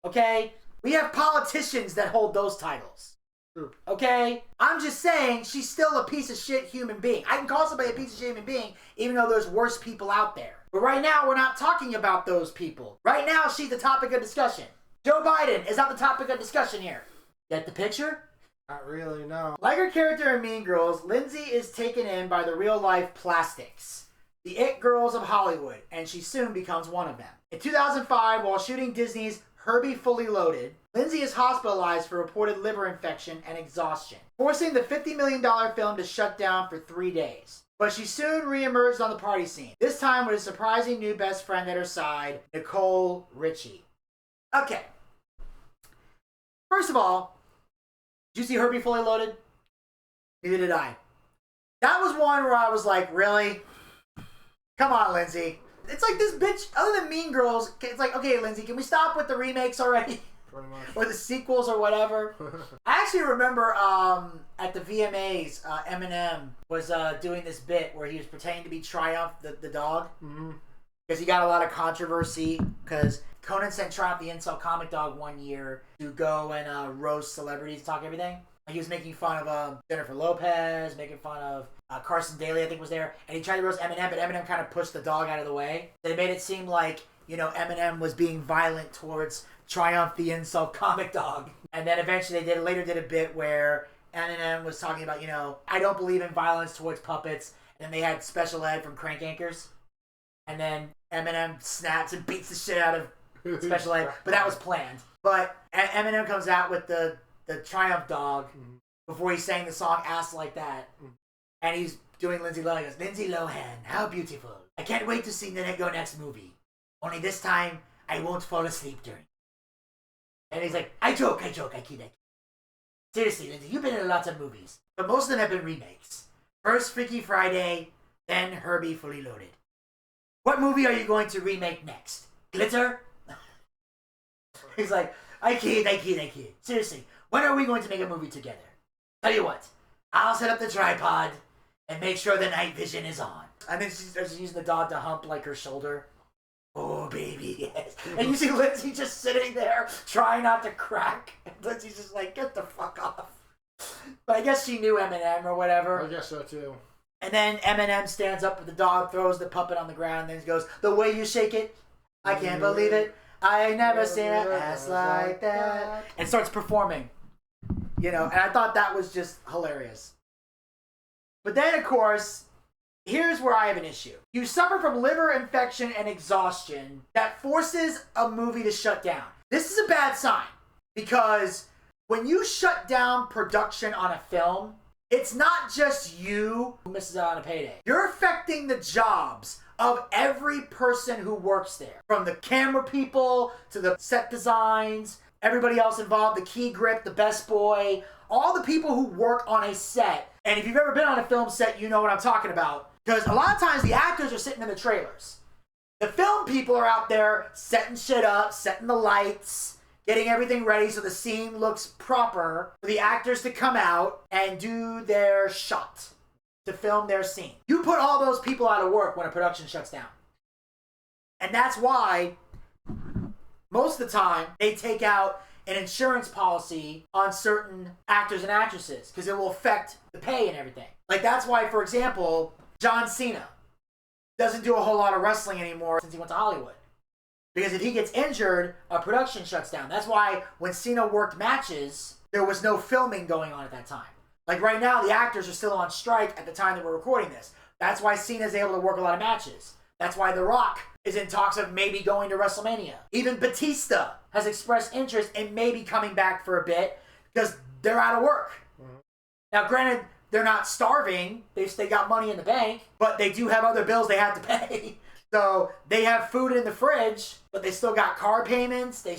Okay, we have politicians that hold those titles. True. Okay, I'm just saying she's still a piece of shit human being. I can call somebody a piece of shit human being, even though there's worse people out there. But right now, we're not talking about those people. Right now, she's the topic of discussion. Joe Biden is not the topic of discussion here. Get the picture? Not really, no. Like her character in Mean Girls, Lindsay is taken in by the real-life plastics, the it girls of Hollywood, and she soon becomes one of them. In 2005, while shooting Disney's Herbie Fully Loaded, Lindsay is hospitalized for reported liver infection and exhaustion, forcing the $50 million film to shut down for 3 days. But she soon re-emerged on the party scene, this time with a surprising new best friend at her side, Nicole Richie. Okay. First of all, did you see Herbie Fully Loaded? Neither did I. That was one where I was like, really? Come on, Lindsay. It's like this bitch, other than Mean Girls, it's like, okay, Lindsay, can we stop with the remakes already? Pretty much. Or the sequels or whatever. I actually remember at the VMAs, Eminem was doing this bit where he was pretending to be Triumph, the dog. Mm-hmm. Because he got a lot of controversy, because Conan sent Triumph the Incel Comic Dog one year to go and roast celebrities, talk everything. Like he was making fun of Jennifer Lopez, making fun of Carson Daly, I think was there. And he tried to roast Eminem, but Eminem kind of pushed the dog out of the way. They made it seem like, you know, Eminem was being violent towards Triumph the Incel Comic Dog. And then eventually they later did a bit where Eminem was talking about, you know, I don't believe in violence towards puppets. And then they had Special Ed from Crank Anchors. And then Eminem snaps and beats the shit out of Special Ed. But that was planned. But Eminem comes out with the Triumph dog before he sang the song Ass Like That. And he's doing Lindsay Lohan. He goes, Lindsay Lohan, how beautiful. I can't wait to see the next movie. Only this time, I won't fall asleep during. And he's like, I joke, I kid. Seriously, Lindsay, you've been in lots of movies. But most of them have been remakes. First Freaky Friday, then Herbie Fully Loaded. What movie are you going to remake next? Glitter? He's like, I kid. Seriously, when are we going to make a movie together? Tell you what, I'll set up the tripod and make sure the night vision is on. And then she starts using the dog to hump like her shoulder. Oh, baby, yes. And you see Lindsay just sitting there trying not to crack. And Lindsay's just like, get the fuck off. But I guess she knew Eminem or whatever. I guess so too. And then Eminem stands up with the dog, throws the puppet on the ground, and then he goes, the way you shake it, I can't believe it. I ain't never seen an ass like that. And starts performing. You know, and I thought that was just hilarious. But then, of course, here's where I have an issue. You suffer from liver infection and exhaustion that forces a movie to shut down. This is a bad sign. Because when you shut down production on a film, it's not just you who misses out on a payday. You're affecting the jobs of every person who works there. From the camera people to the set designs, everybody else involved, the key grip, the best boy, all the people who work on a set. And if you've ever been on a film set, you know what I'm talking about. Because a lot of times the actors are sitting in the trailers. The film people are out there setting shit up, setting the lights, getting everything ready so the scene looks proper for the actors to come out and do their shot, to film their scene. You put all those people out of work when a production shuts down. And that's why most of the time they take out an insurance policy on certain actors and actresses because it will affect the pay and everything. Like that's why, for example, John Cena doesn't do a whole lot of wrestling anymore since he went to Hollywood. Because if he gets injured, a production shuts down. That's why when Cena worked matches, there was no filming going on at that time. Like right now, the actors are still on strike at the time that we're recording this. That's why Cena's able to work a lot of matches. That's why The Rock is in talks of maybe going to WrestleMania. Even Batista has expressed interest in maybe coming back for a bit because they're out of work. Mm-hmm. Now, granted, they're not starving. They got money in the bank, but they do have other bills they have to pay. So they have food in the fridge, but they still got car payments. They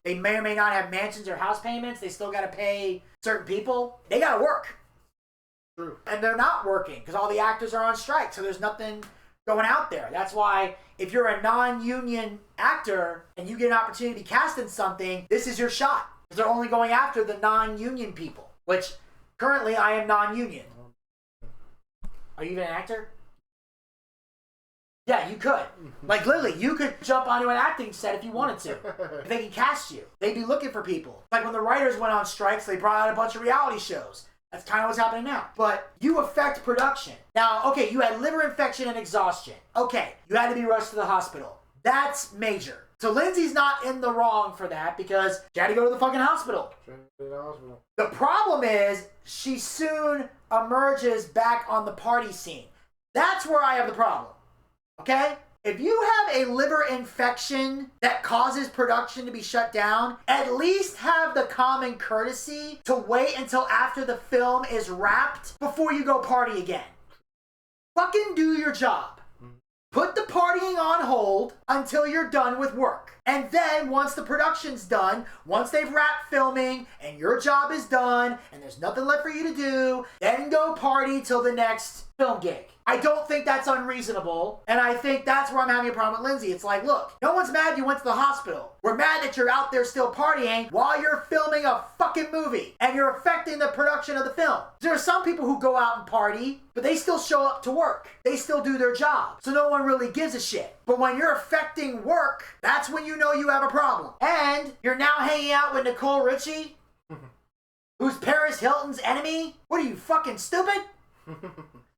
may or may not have mansions or house payments. They still got to pay certain people. They got to work. True. And they're not working because all the actors are on strike. So there's nothing going out there. That's why if you're a non-union actor and you get an opportunity to be cast in something, this is your shot. Because they're only going after the non-union people, which currently I am non-union. Are you even an actor? Yeah, you could. Like, literally, you could jump onto an acting set if you wanted to. If they can cast you. They'd be looking for people. Like, when the writers went on strikes, they brought out a bunch of reality shows. That's kind of what's happening now. But you affect production. Now, okay, you had liver infection and exhaustion. Okay, you had to be rushed to the hospital. That's major. So Lindsay's not in the wrong for that because she had to go to the fucking hospital. The problem is she soon emerges back on the party scene. That's where I have the problem. Okay? If you have a liver infection that causes production to be shut down, at least have the common courtesy to wait until after the film is wrapped before you go party again. Fucking do your job. Put the partying on hold until you're done with work. And then once the production's done, once they've wrapped filming and your job is done and there's nothing left for you to do, then go party till the next film gig. I don't think that's unreasonable, and I think that's where I'm having a problem with Lindsay. It's like, look, no one's mad you went to the hospital. We're mad that you're out there still partying while you're filming a fucking movie, and you're affecting the production of the film. There are some people who go out and party, but they still show up to work. They still do their job, so no one really gives a shit. But when you're affecting work, that's when you know you have a problem. And you're now hanging out with Nicole Richie, who's Paris Hilton's enemy? What are you, fucking stupid?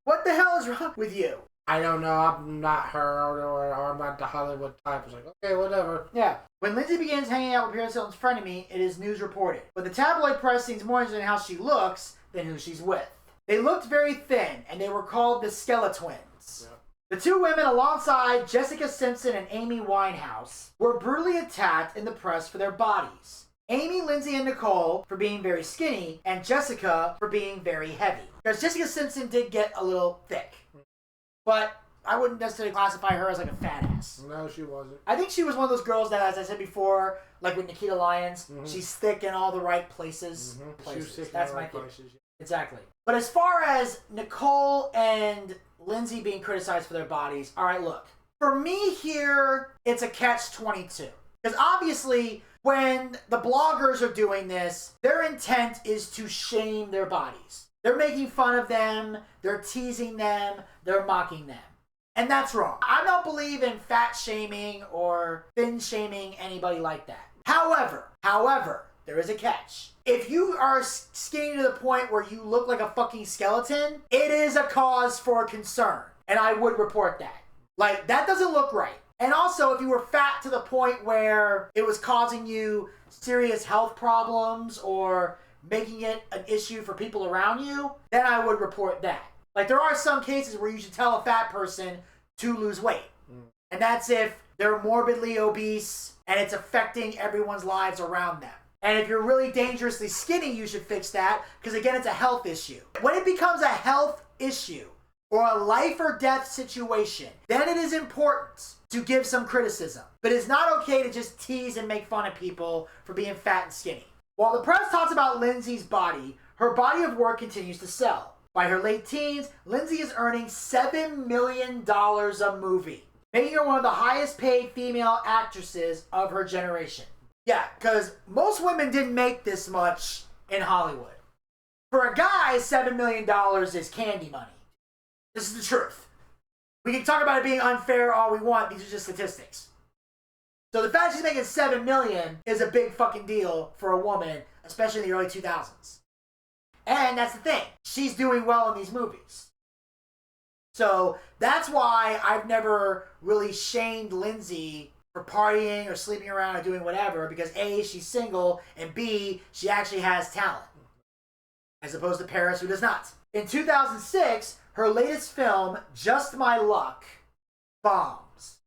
What the hell is wrong with you? I don't know. I'm not her, or I'm not the Hollywood type. It's like, okay, whatever. Yeah. When Lindsay begins hanging out with Paris Hilton's frenemy, it is news reported. But the tabloid press seems more interested in how she looks than who she's with. They looked very thin, and they were called the Skeletwins. Yeah. The two women, alongside Jessica Simpson and Amy Winehouse, were brutally attacked in the press for their bodies. Amy, Lindsay, and Nicole for being very skinny, and Jessica for being very heavy. Because Jessica Simpson did get a little thick. But I wouldn't necessarily classify her as like a fat ass. No, she wasn't. I think she was one of those girls that, as I said before, like with Nikita Lyons, she's thick in all the right places. That's my thing. Exactly. But as far as Nicole and Lindsay being criticized for their bodies, all right, look. For me here, it's a catch-22. Because obviously, when the bloggers are doing this, their intent is to shame their bodies. They're making fun of them, they're teasing them, they're mocking them. And that's wrong. I don't believe in fat shaming or thin shaming anybody like that. However, there is a catch. If you are skinny to the point where you look like a fucking skeleton, it is a cause for concern. And I would report that. Like, that doesn't look right. And also, if you were fat to the point where it was causing you serious health problems or making it an issue for people around you, then I would report that. Like, there are some cases where you should tell a fat person to lose weight. And that's if they're morbidly obese and it's affecting everyone's lives around them. And if you're really dangerously skinny, you should fix that, because again, it's a health issue. When it becomes a health issue or a life or death situation, then it is important to give some criticism. But it's not okay to just tease and make fun of people for being fat and skinny. While the press talks about Lindsay's body, her body of work continues to sell. By her late teens, Lindsay is earning $7 million a movie, making her one of the highest paid female actresses of her generation. Yeah, because most women didn't make this much in Hollywood. For a guy, $7 million is candy money. This is the truth. We can talk about it being unfair all we want. These are just statistics. So the fact she's making $7 million is a big fucking deal for a woman, especially in the early 2000s. And that's the thing. She's doing well in these movies. So that's why I've never really shamed Lindsay for partying or sleeping around or doing whatever, because A, she's single, and B, she actually has talent. As opposed to Paris, who does not. In 2006, her latest film, Just My Luck, bombs.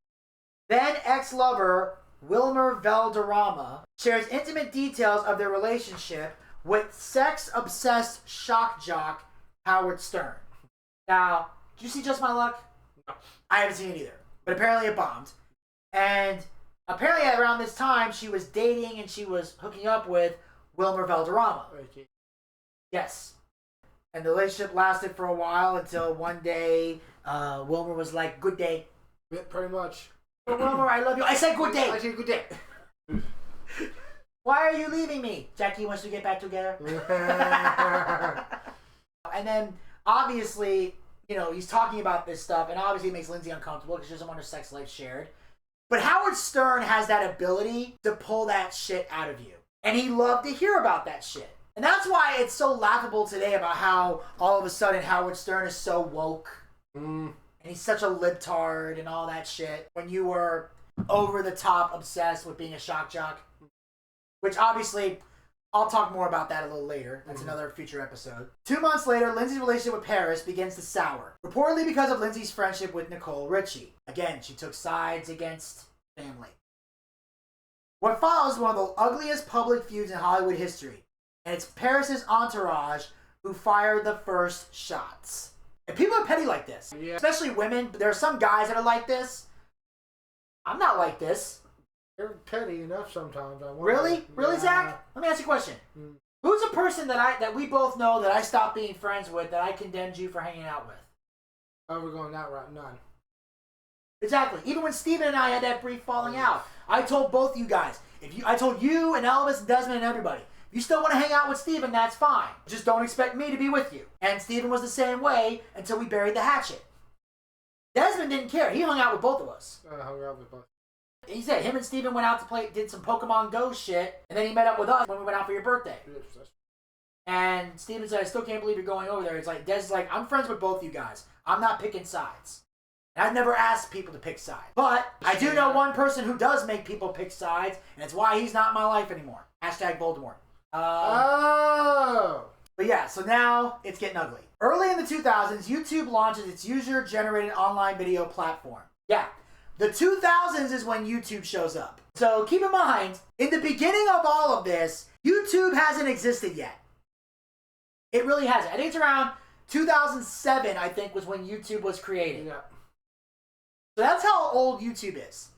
Then ex-lover Wilmer Valderrama shares intimate details of their relationship with sex-obsessed shock jock Howard Stern. Now, did you see Just My Luck? No. I haven't seen it either. But apparently it bombed. And apparently around this time, she was dating and she was hooking up with Wilmer Valderrama. Okay. Yes. And the relationship lasted for a while until one day, Wilmer was like, good day. Yeah, pretty much. But Wilmer, I love you. I said good day. I said good day. Why are you leaving me? Jackie wants to get back together. And then, obviously, you know, he's talking about this stuff, and obviously it makes Lindsay uncomfortable because she doesn't want her sex life shared. But Howard Stern has that ability to pull that shit out of you. And he loved to hear about that shit. And that's why it's so laughable today about how all of a sudden Howard Stern is so woke. And he's such a libtard and all that shit. When you were over the top obsessed with being a shock jock. Which obviously, I'll talk more about that a little later. That's another future episode. 2 months later, Lindsay's relationship with Paris begins to sour. Reportedly because of Lindsay's friendship with Nicole Richie. Again, she took sides against family. What follows is one of the ugliest public feuds in Hollywood history. And it's Paris's entourage who fired the first shots. And people are petty like this. Yeah. Especially women. There are some guys that are like this. I'm not like this. They're petty enough sometimes. Really? Really, Zach? Let me ask you a question. Who's a person that we both know that I stopped being friends with that I condemned you for hanging out with? Oh, we're going that route. None. Exactly. Even when Steven and I had that brief falling out, I told both you guys. I told you and Elvis and Desmond and everybody. If you still want to hang out with Steven, that's fine. Just don't expect me to be with you. And Steven was the same way until we buried the hatchet. Desmond didn't care. He hung out with both of us. I hung out with both. He said him and Steven went out to play, did some Pokemon Go shit, and then he met up with us when we went out for your birthday. Yes. And Steven said, I still can't believe you're going over there. It's like, Des is like, I'm friends with both you guys. I'm not picking sides. And I've never asked people to pick sides. But I do know one person who does make people pick sides, and it's why he's not in my life anymore. Hashtag Voldemort. But yeah, so now it's getting ugly. Early in the 2000s, YouTube launches its user-generated online video platform. Yeah. The 2000s is when YouTube shows up. So keep in mind, in the beginning of all of this, YouTube hasn't existed yet. It really hasn't. I think it's around 2007, I think, was when YouTube was created. Yeah. So that's how old YouTube is.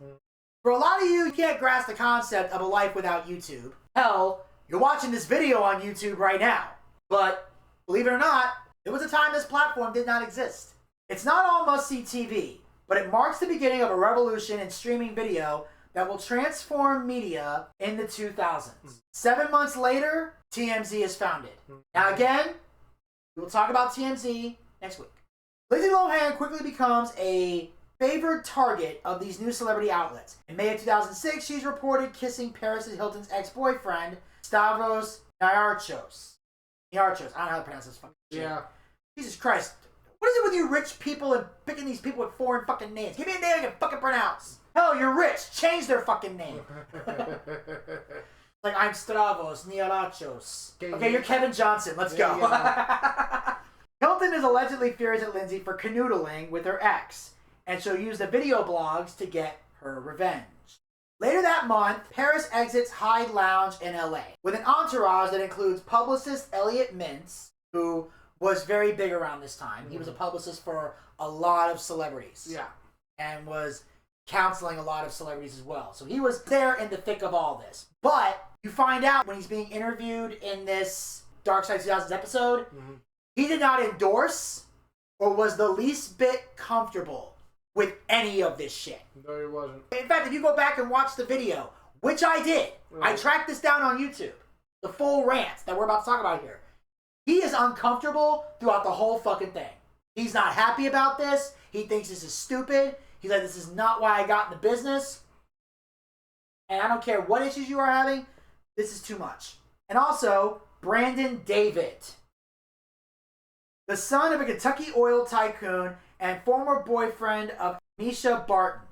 For a lot of you, you can't grasp the concept of a life without YouTube. Hell, you're watching this video on YouTube right now. But believe it or not, there was a time this platform did not exist. It's not all must-see TV. But it marks the beginning of a revolution in streaming video that will transform media in the 2000s. 7 months later, TMZ is founded. Now again, we will talk about TMZ next week. Lindsay Lohan quickly becomes a favored target of these new celebrity outlets. In May of 2006, she's reported kissing Paris Hilton's ex-boyfriend, Stavros Niarchos. I don't know how to pronounce this fucking shit. Yeah. Jesus Christ. What is it with you rich people and picking these people with foreign fucking names? Give me a name I can fucking pronounce. Hell, you're rich. Change their fucking name. Like, I'm Stavros Niarchos. Okay, you're Kevin Johnson. Let's go. Hilton is allegedly furious at Lindsay for canoodling with her ex, and she'll use the video blogs to get her revenge. Later that month, Paris exits Hyde Lounge in LA with an entourage that includes publicist Elliot Mintz, who was very big around this time. He was a publicist for a lot of celebrities. Yeah. And was counseling a lot of celebrities as well. So he was there in the thick of all this. But you find out when he's being interviewed in this Darkside 2000s episode, he did not endorse or was the least bit comfortable with any of this shit. No, he wasn't. In fact, if you go back and watch the video, which I did, I tracked this down on YouTube, the full rant that we're about to talk about here. He is uncomfortable throughout the whole fucking thing. He's not happy about this. He thinks this is stupid. He's like, this is not why I got in the business. And I don't care what issues you are having. This is too much. And also, Brandon David, the son of a Kentucky oil tycoon and former boyfriend of Misha Barton.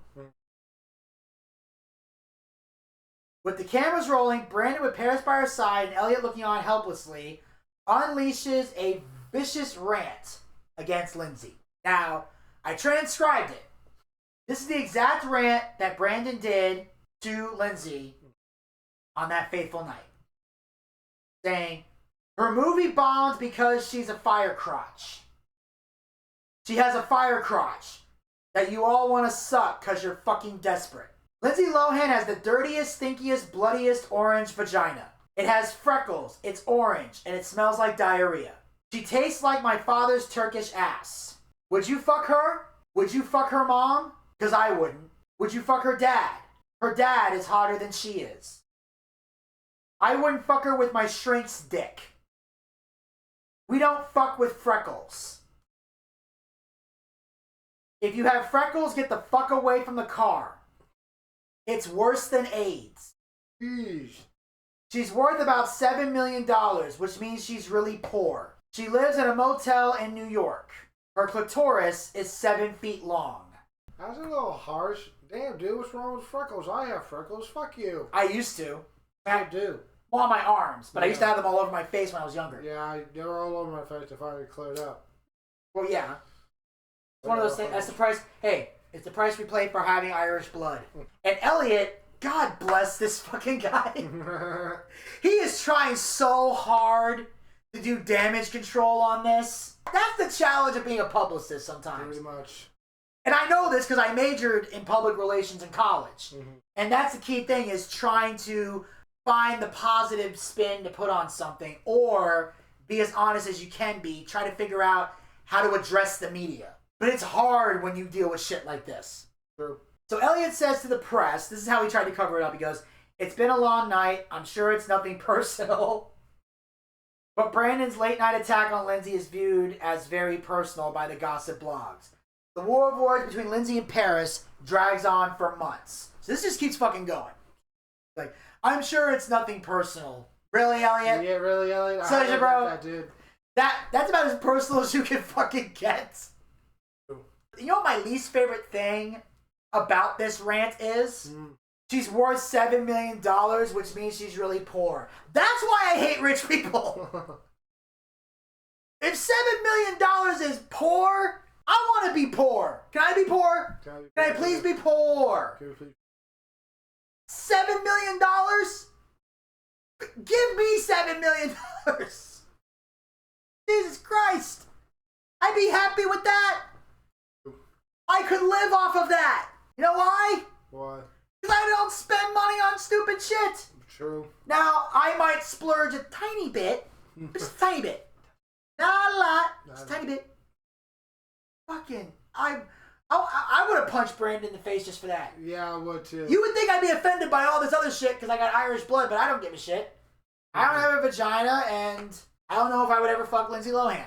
With the cameras rolling, Brandon with Paris by her side and Elliot looking on helplessly, unleashes a vicious rant against Lindsay. Now, I transcribed it. This is the exact rant that Brandon did to Lindsay on that fateful night. Saying, her movie bombed because she's a fire crotch. She has a fire crotch that you all want to suck because you're fucking desperate. Lindsay Lohan has the dirtiest, stinkiest, bloodiest orange vagina. It has freckles, it's orange, and it smells like diarrhea. She tastes like my father's Turkish ass. Would you fuck her? Would you fuck her mom? Because I wouldn't. Would you fuck her dad? Her dad is hotter than she is. I wouldn't fuck her with my shrink's dick. We don't fuck with freckles. If you have freckles, get the fuck away from the car. It's worse than AIDS. Jeez. She's worth about $7 million, which means she's really poor. She lives in a motel in New York. Her clitoris is 7 feet long. That's a little harsh. Damn, dude, what's wrong with freckles? I have freckles. Fuck you. I used to. I do. Well, on my arms, but I used to have them all over my face when I was younger. Yeah, they were all over my face if I had cleared up. Well, yeah. It's one of those things. That's the price. Hey, it's the price we pay for having Irish blood. And Elliot, God bless this fucking guy. He is trying so hard to do damage control on this. That's the challenge of being a publicist sometimes. Pretty much. And I know this because I majored in public relations in college. And that's the key thing, is trying to find the positive spin to put on something, or be as honest as you can be. Try to figure out how to address the media. But it's hard when you deal with shit like this. True. So Elliot says to the press, this is how he tried to cover it up. He goes, it's been a long night. I'm sure it's nothing personal. But Brandon's late night attack on Lindsay is viewed as very personal by the gossip blogs. The war of words between Lindsay and Paris drags on for months. So this just keeps fucking going. Like, I'm sure it's nothing personal. Really, Elliot? Yeah, really, Elliot? So, bro, that, dude. That's about as personal as you can fucking get. You know what my least favorite thing about this rant is? She's worth $7 million, which means she's really poor. That's why I hate rich people. If $7 million is poor, I want to be poor. Can I be poor? Can I please be poor? $7 million? Give me $7 million. Jesus Christ. I'd be happy with that. I could live off of that. You know why? Why? Because I don't spend money on stupid shit. True. Now, I might splurge a tiny bit. Just a tiny bit. Not a lot. Just a tiny bit. Fucking, I would have punched Brandon in the face just for that. Yeah, I would too. You would think I'd be offended by all this other shit because I got Irish blood, but I don't give a shit. I don't have a vagina, and I don't know if I would ever fuck Lindsay Lohan.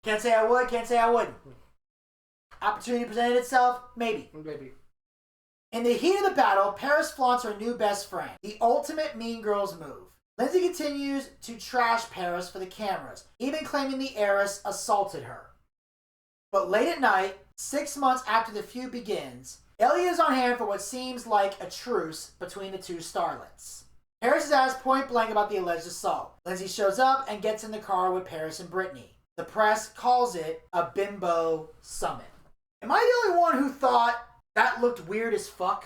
Can't say I would, can't say I wouldn't. Opportunity presented itself? Maybe. Maybe. In the heat of the battle, Paris flaunts her new best friend. The ultimate Mean Girls move. Lindsay continues to trash Paris for the cameras, even claiming the heiress assaulted her. But late at night, 6 months after the feud begins, Elliot is on hand for what seems like a truce between the two starlets. Paris is asked point blank about the alleged assault. Lindsay shows up and gets in the car with Paris and Brittany. The press calls it a bimbo summit. Am I the only one who thought that looked weird as fuck?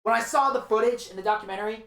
when I saw the footage in the documentary,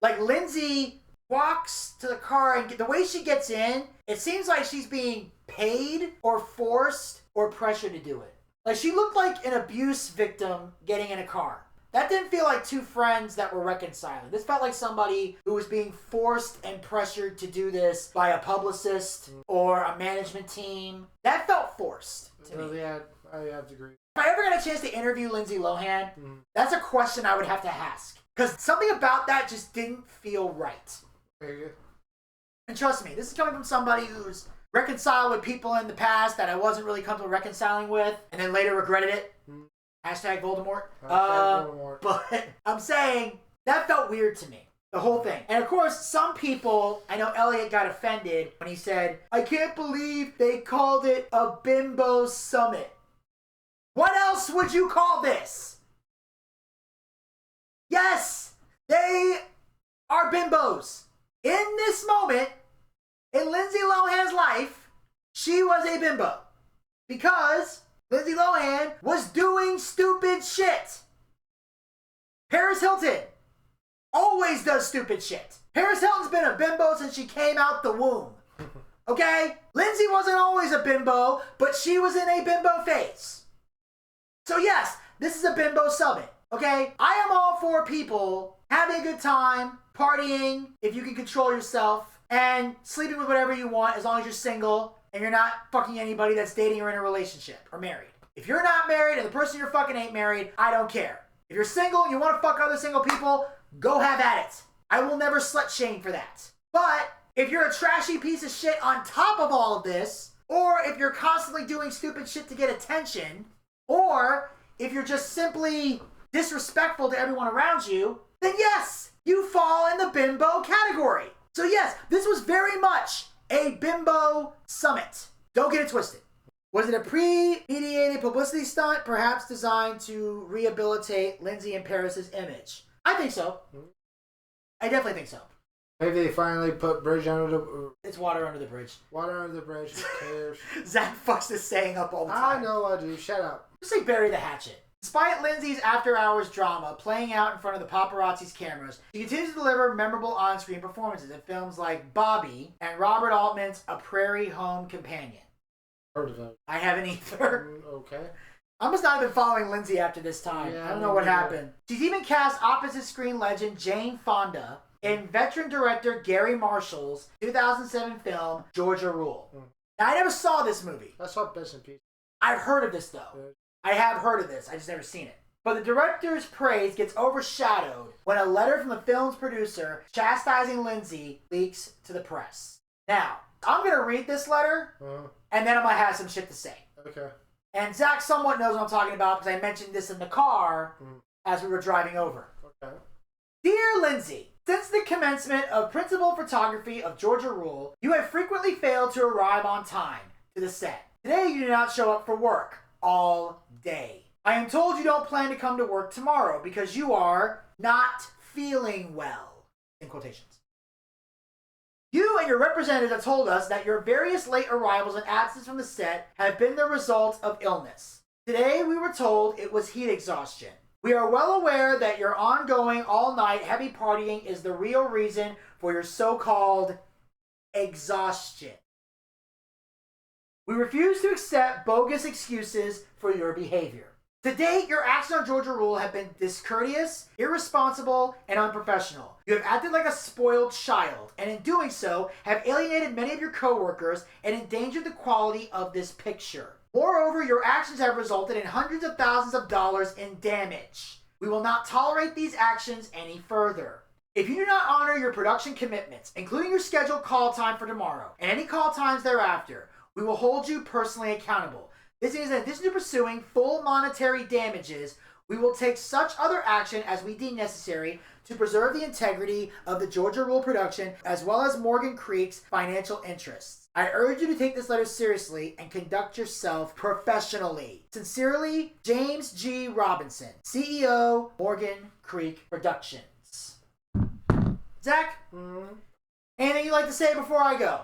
like Lindsay walks to the car and the way she gets in, it seems like she's being paid or forced or pressured to do it. Like she looked like an abuse victim getting in a car. That didn't feel like two friends that were reconciling. This felt like somebody who was being forced and pressured to do this by a publicist or a management team. That felt forced to me. Yeah, I have to agree. If I ever got a chance to interview Lindsay Lohan, that's a question I would have to ask. Because something about that just didn't feel right. And trust me, this is coming from somebody who's reconciled with people in the past that I wasn't really comfortable reconciling with, and then later regretted it. Hashtag Voldemort. Voldemort. But I'm saying that felt weird to me. The whole thing. And of course, some people, I know Elliot got offended when he said, I can't believe they called it a bimbo summit. What else would you call this? Yes, they are bimbos. In this moment, in Lindsay Lohan's life, she was a bimbo. Because Lindsay Lohan was doing stupid shit. Paris Hilton always does stupid shit. Paris Hilton's been a bimbo since she came out the womb. Okay? Lindsay wasn't always a bimbo, but she was in a bimbo phase. So yes, this is a bimbo summit. Okay? I am all for people having a good time, partying, if you can control yourself, and sleeping with whatever you want as long as you're single and you're not fucking anybody that's dating or in a relationship or married. If you're not married and the person you're fucking ain't married, I don't care. If you're single and you want to fuck other single people, go have at it. I will never slut shame for that. But if you're a trashy piece of shit on top of all of this, or if you're constantly doing stupid shit to get attention, or if you're just simply disrespectful to everyone around you, then yes, you fall in the bimbo category. So yes, this was very much a bimbo summit. Don't get it twisted. Was it a premeditated publicity stunt, perhaps designed to rehabilitate Lindsay and Paris's image? I think so. I definitely think so. Maybe they finally put bridge under the... It's water under the bridge. Water under the bridge, who cares? Zach fucks this saying up all the time. I know I do, shut up. Just say bury the hatchet. Despite Lindsay's after-hours drama playing out in front of the paparazzi's cameras, she continues to deliver memorable on-screen performances in films like Bobby and Robert Altman's A Prairie Home Companion. Heard of that. I haven't either. Okay. I must not have been following Lindsay after this time. Yeah, I don't know what happened. She's even cast opposite screen legend Jane Fonda in veteran director Gary Marshall's 2007 film Georgia Rule. Now, I never saw this movie. I saw bits and pieces. I've heard of this, though. I have heard of this. I just never seen it. But the director's praise gets overshadowed when a letter from the film's producer chastising Lindsay leaks to the press. Now, I'm going to read this letter, and then I'm going to have some shit to say. Okay. And Zach somewhat knows what I'm talking about because I mentioned this in the car as we were driving over. Okay. Dear Lindsay, since the commencement of principal photography of Georgia Rule, you have frequently failed to arrive on time to the set. Today you do not show up for work all day. I am told you don't plan to come to work tomorrow because you are not feeling well. In quotations. You and your representatives have told us that your various late arrivals and absence from the set have been the result of illness. Today we were told it was heat exhaustion. We are well aware that your ongoing all-night heavy partying is the real reason for your so-called exhaustion. We refuse to accept bogus excuses for your behavior. To date, your actions on Georgia Rule have been discourteous, irresponsible, and unprofessional. You have acted like a spoiled child, and in doing so, have alienated many of your coworkers and endangered the quality of this picture. Moreover, your actions have resulted in hundreds of thousands of dollars in damage. We will not tolerate these actions any further. If you do not honor your production commitments, including your scheduled call time for tomorrow, and any call times thereafter, we will hold you personally accountable. This is in addition to pursuing full monetary damages, we will take such other action as we deem necessary to preserve the integrity of the Georgia Rule production as well as Morgan Creek's financial interests. I urge you to take this letter seriously and conduct yourself professionally. Sincerely, James G. Robinson, CEO, Morgan Creek Productions. Zach, anything you'd like to say before I go?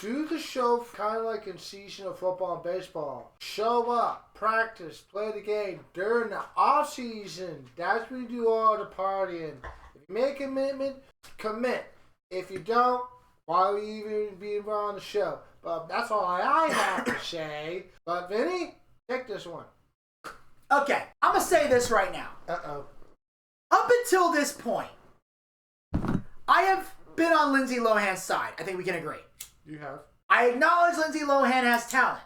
Do the show kind of like in seasonal football and baseball. Show up, practice, play the game. During the off season, that's when you do all the partying. If you make a commitment, commit. If you don't, why would you even be involved on the show? But that's all I have to say. But Vinny, take this one. Okay, I'm going to say this right now. Uh-oh. Up until this point, I have been on Lindsay Lohan's side. I think we can agree. You have. I acknowledge Lindsay Lohan has talent.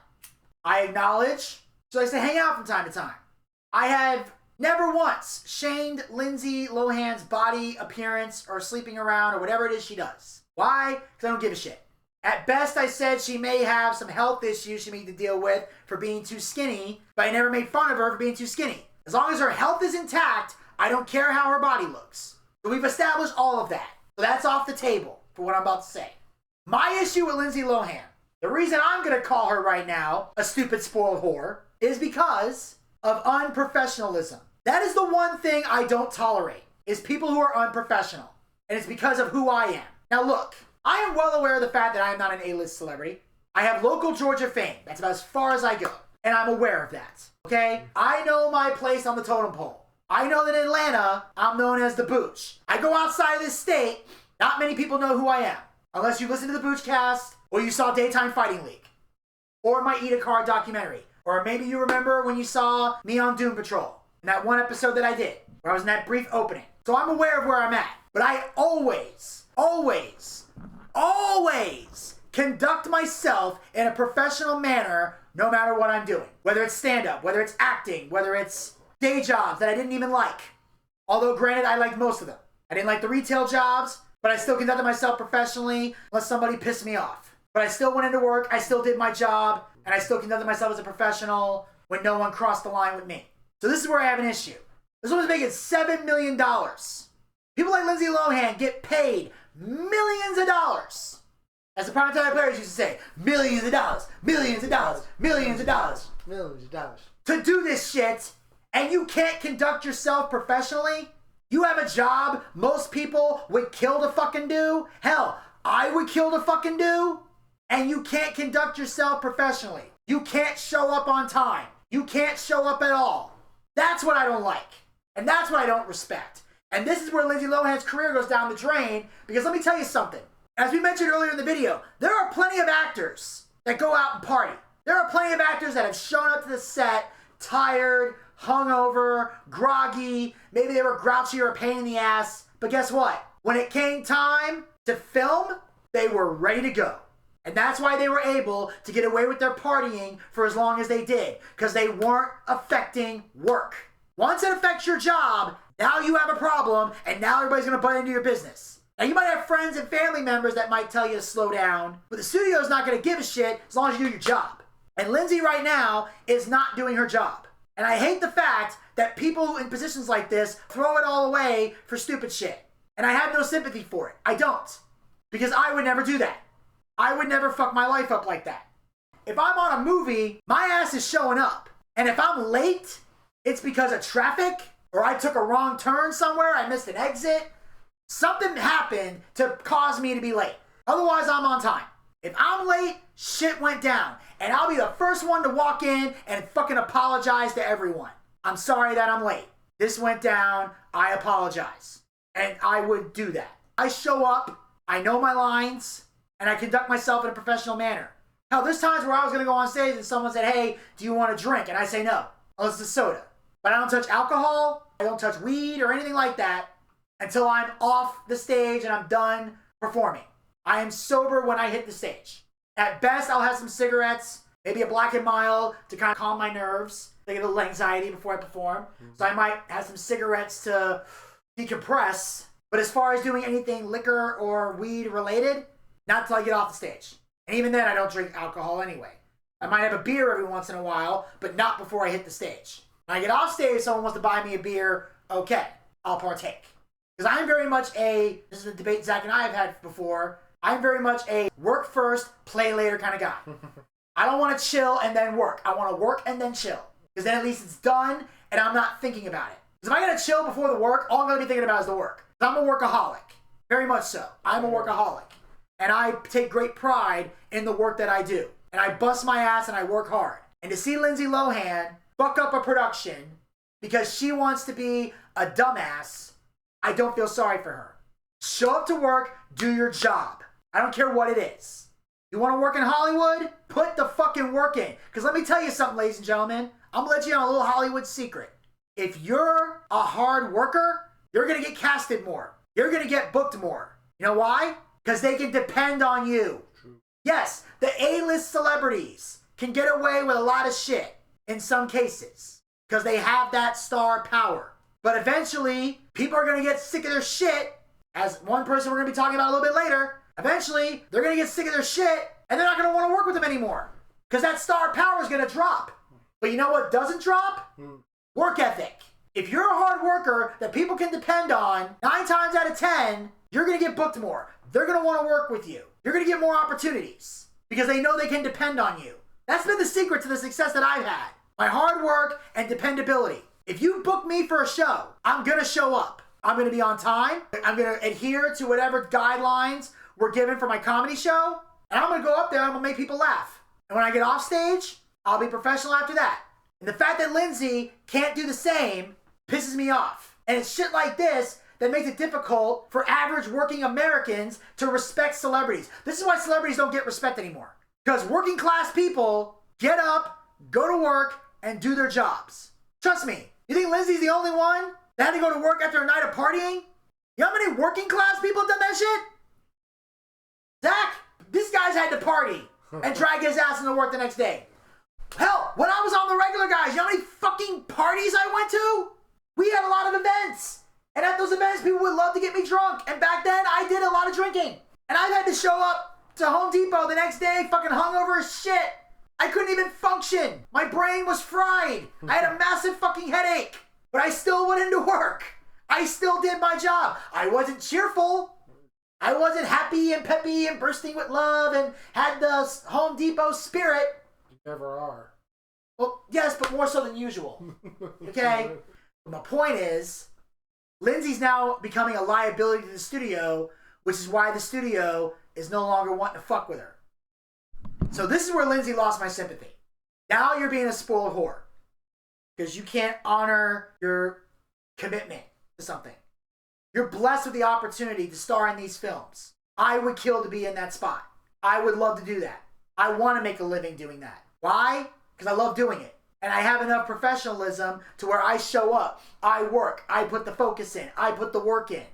I acknowledge she likes to hang out from time to time. I have never once shamed Lindsay Lohan's body appearance or sleeping around or whatever it is she does. Why? Because I don't give a shit. At best, I said she may have some health issues she may need to deal with for being too skinny, but I never made fun of her for being too skinny. As long as her health is intact, I don't care how her body looks. So we've established all of that. So that's off the table for what I'm about to say. My issue with Lindsay Lohan, the reason I'm going to call her right now a stupid spoiled whore, is because of unprofessionalism. That is the one thing I don't tolerate, is people who are unprofessional. And it's because of who I am. Now look, I am well aware of the fact that I am not an A-list celebrity. I have local Georgia fame. That's about as far as I go. And I'm aware of that. Okay? I know my place on the totem pole. I know that in Atlanta, I'm known as the Booch. I go outside of this state, not many people know who I am. Unless you listen to the Boochcast, or you saw Daytime Fighting League, or my Eat a Card documentary, or maybe you remember when you saw me on Doom Patrol, in that one episode that I did, where I was in that brief opening. So I'm aware of where I'm at. But I always conduct myself in a professional manner, no matter what I'm doing. Whether it's stand-up, whether it's acting, whether it's day jobs that I didn't even like. Although, granted, I liked most of them. I didn't like the retail jobs, but I still conducted myself professionally unless somebody pissed me off. But I still went into work, I still did my job, and I still conducted myself as a professional when no one crossed the line with me. So this is where I have an issue. This woman's making $7 million. People like Lindsay Lohan get paid millions of dollars. As the primetime players used to say, millions of dollars, millions of dollars, millions of dollars. Millions of dollars. To do this shit, and you can't conduct yourself professionally? You have a job most people would kill to fucking do? Hell, I would kill to fucking do? And you can't conduct yourself professionally. You can't show up on time. You can't show up at all. That's what I don't like. And that's what I don't respect. And this is where Lindsay Lohan's career goes down the drain, because let me tell you something. As we mentioned earlier in the video, there are plenty of actors that go out and party. There are plenty of actors that have shown up to the set tired, hungover, groggy, maybe they were grouchy or a pain in the ass, but guess what? When it came time to film, they were ready to go. And that's why they were able to get away with their partying for as long as they did, because they weren't affecting work. Once it affects your job, now you have a problem, and now everybody's going to butt into your business. Now, you might have friends and family members that might tell you to slow down, but the studio's not going to give a shit as long as you do your job. And Lindsay right now is not doing her job. And I hate the fact that people in positions like this throw it all away for stupid shit. And I have no sympathy for it. I don't. Because I would never do that. I would never fuck my life up like that. If I'm on a movie, my ass is showing up. And if I'm late, it's because of traffic, or I took a wrong turn somewhere, I missed an exit. Something happened to cause me to be late. Otherwise, I'm on time. If I'm late, shit went down. And I'll be the first one to walk in and fucking apologize to everyone. I'm sorry that I'm late. This went down. I apologize. And I would do that. I show up. I know my lines. And I conduct myself in a professional manner. Hell, there's times where I was going to go on stage and someone said, hey, do you want a drink? And I say no. Unless it's soda. But I don't touch alcohol. I don't touch weed or anything like that until I'm off the stage and I'm done performing. I am sober when I hit the stage. At best, I'll have some cigarettes, maybe a Black and Mild to kind of calm my nerves. I get a little anxiety before I perform. So I might have some cigarettes to decompress. But as far as doing anything liquor or weed related, not until I get off the stage. And even then, I don't drink alcohol anyway. I might have a beer every once in a while, but not before I hit the stage. When I get off stage, someone wants to buy me a beer, okay, I'll partake. Because I'm very much this is a debate Zach and I have had before, I'm very much a work first, play later kind of guy. I don't want to chill and then work. I want to work and then chill. Because then at least it's done and I'm not thinking about it. Because if I got to chill before the work, all I'm going to be thinking about is the work. Because I'm a workaholic. Very much so. I'm a workaholic. And I take great pride in the work that I do. And I bust my ass and I work hard. And to see Lindsay Lohan fuck up a production because she wants to be a dumbass, I don't feel sorry for her. Show up to work, do your job. I don't care what it is. You want to work in Hollywood? Put the fucking work in. Because let me tell you something, ladies and gentlemen. I'm going to let you on a little Hollywood secret. If you're a hard worker, you're going to get casted more. You're going to get booked more. You know why? Because they can depend on you. True. Yes, the A-list celebrities can get away with a lot of shit in some cases because they have that star power. But eventually, people are going to get sick of their shit. As one person we're going to be talking about a little bit later, eventually, they're going to get sick of their shit and they're not going to want to work with them anymore because that star power is going to drop. But you know what doesn't drop? Work ethic. If you're a hard worker that people can depend on, 9 times out of 10, you're going to get booked more. They're going to want to work with you. You're going to get more opportunities because they know they can depend on you. That's been the secret to the success that I've had. My hard work and dependability. If you book me for a show, I'm going to show up. I'm going to be on time. I'm going to adhere to whatever guidelines were given for my comedy show. And I'm going to go up there and I'm going to make people laugh. And when I get off stage, I'll be professional after that. And the fact that Lindsay can't do the same pisses me off. And it's shit like this that makes it difficult for average working Americans to respect celebrities. This is why celebrities don't get respect anymore. Because working class people get up, go to work, and do their jobs. Trust me. You think Lindsay's the only one that had to go to work after a night of partying? You know how many working class people have done that shit? Zach, this guy's had to party and drag his ass into work the next day. Hell, when I was on the regular, guys, you know how many fucking parties I went to? We had a lot of events. And at those events, people would love to get me drunk. And back then, I did a lot of drinking. And I've had to show up to Home Depot the next day fucking hungover as shit. I couldn't even function. My brain was fried. I had a massive fucking headache. But I still went into work. I still did my job. I wasn't cheerful. I wasn't happy and peppy and bursting with love and had the Home Depot spirit. You never are. Well, yes, but more so than usual. Okay? But my point is, Lindsay's now becoming a liability to the studio, which is why the studio is no longer wanting to fuck with her. So this is where Lindsay lost my sympathy. Now you're being a spoiled whore. Because you can't honor your commitment to something. You're blessed with the opportunity to star in these films. I would kill to be in that spot. I would love to do that. I want to make a living doing that. Why? Because I love doing it. And I have enough professionalism to where I show up. I work. I put the focus in. I put the work in.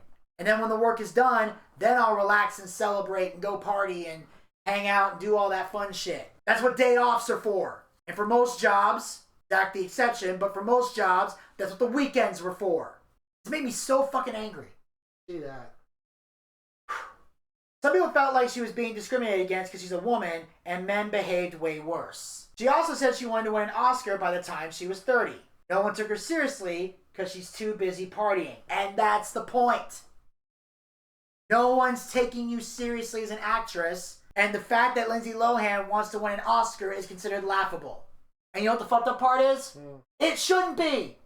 And then when the work is done, then I'll relax and celebrate and go party and hang out and do all that fun shit. That's what day offs are for. And for most jobs, Zach the exception, but for most jobs, that's what the weekends were for. It's made me so fucking angry. See that. Some people felt like she was being discriminated against because she's a woman, and men behaved way worse. She also said she wanted to win an Oscar by the time she was 30. No one took her seriously because she's too busy partying. And that's the point. No one's taking you seriously as an actress, and the fact that Lindsay Lohan wants to win an Oscar is considered laughable. And you know what the fucked up part is? It shouldn't be.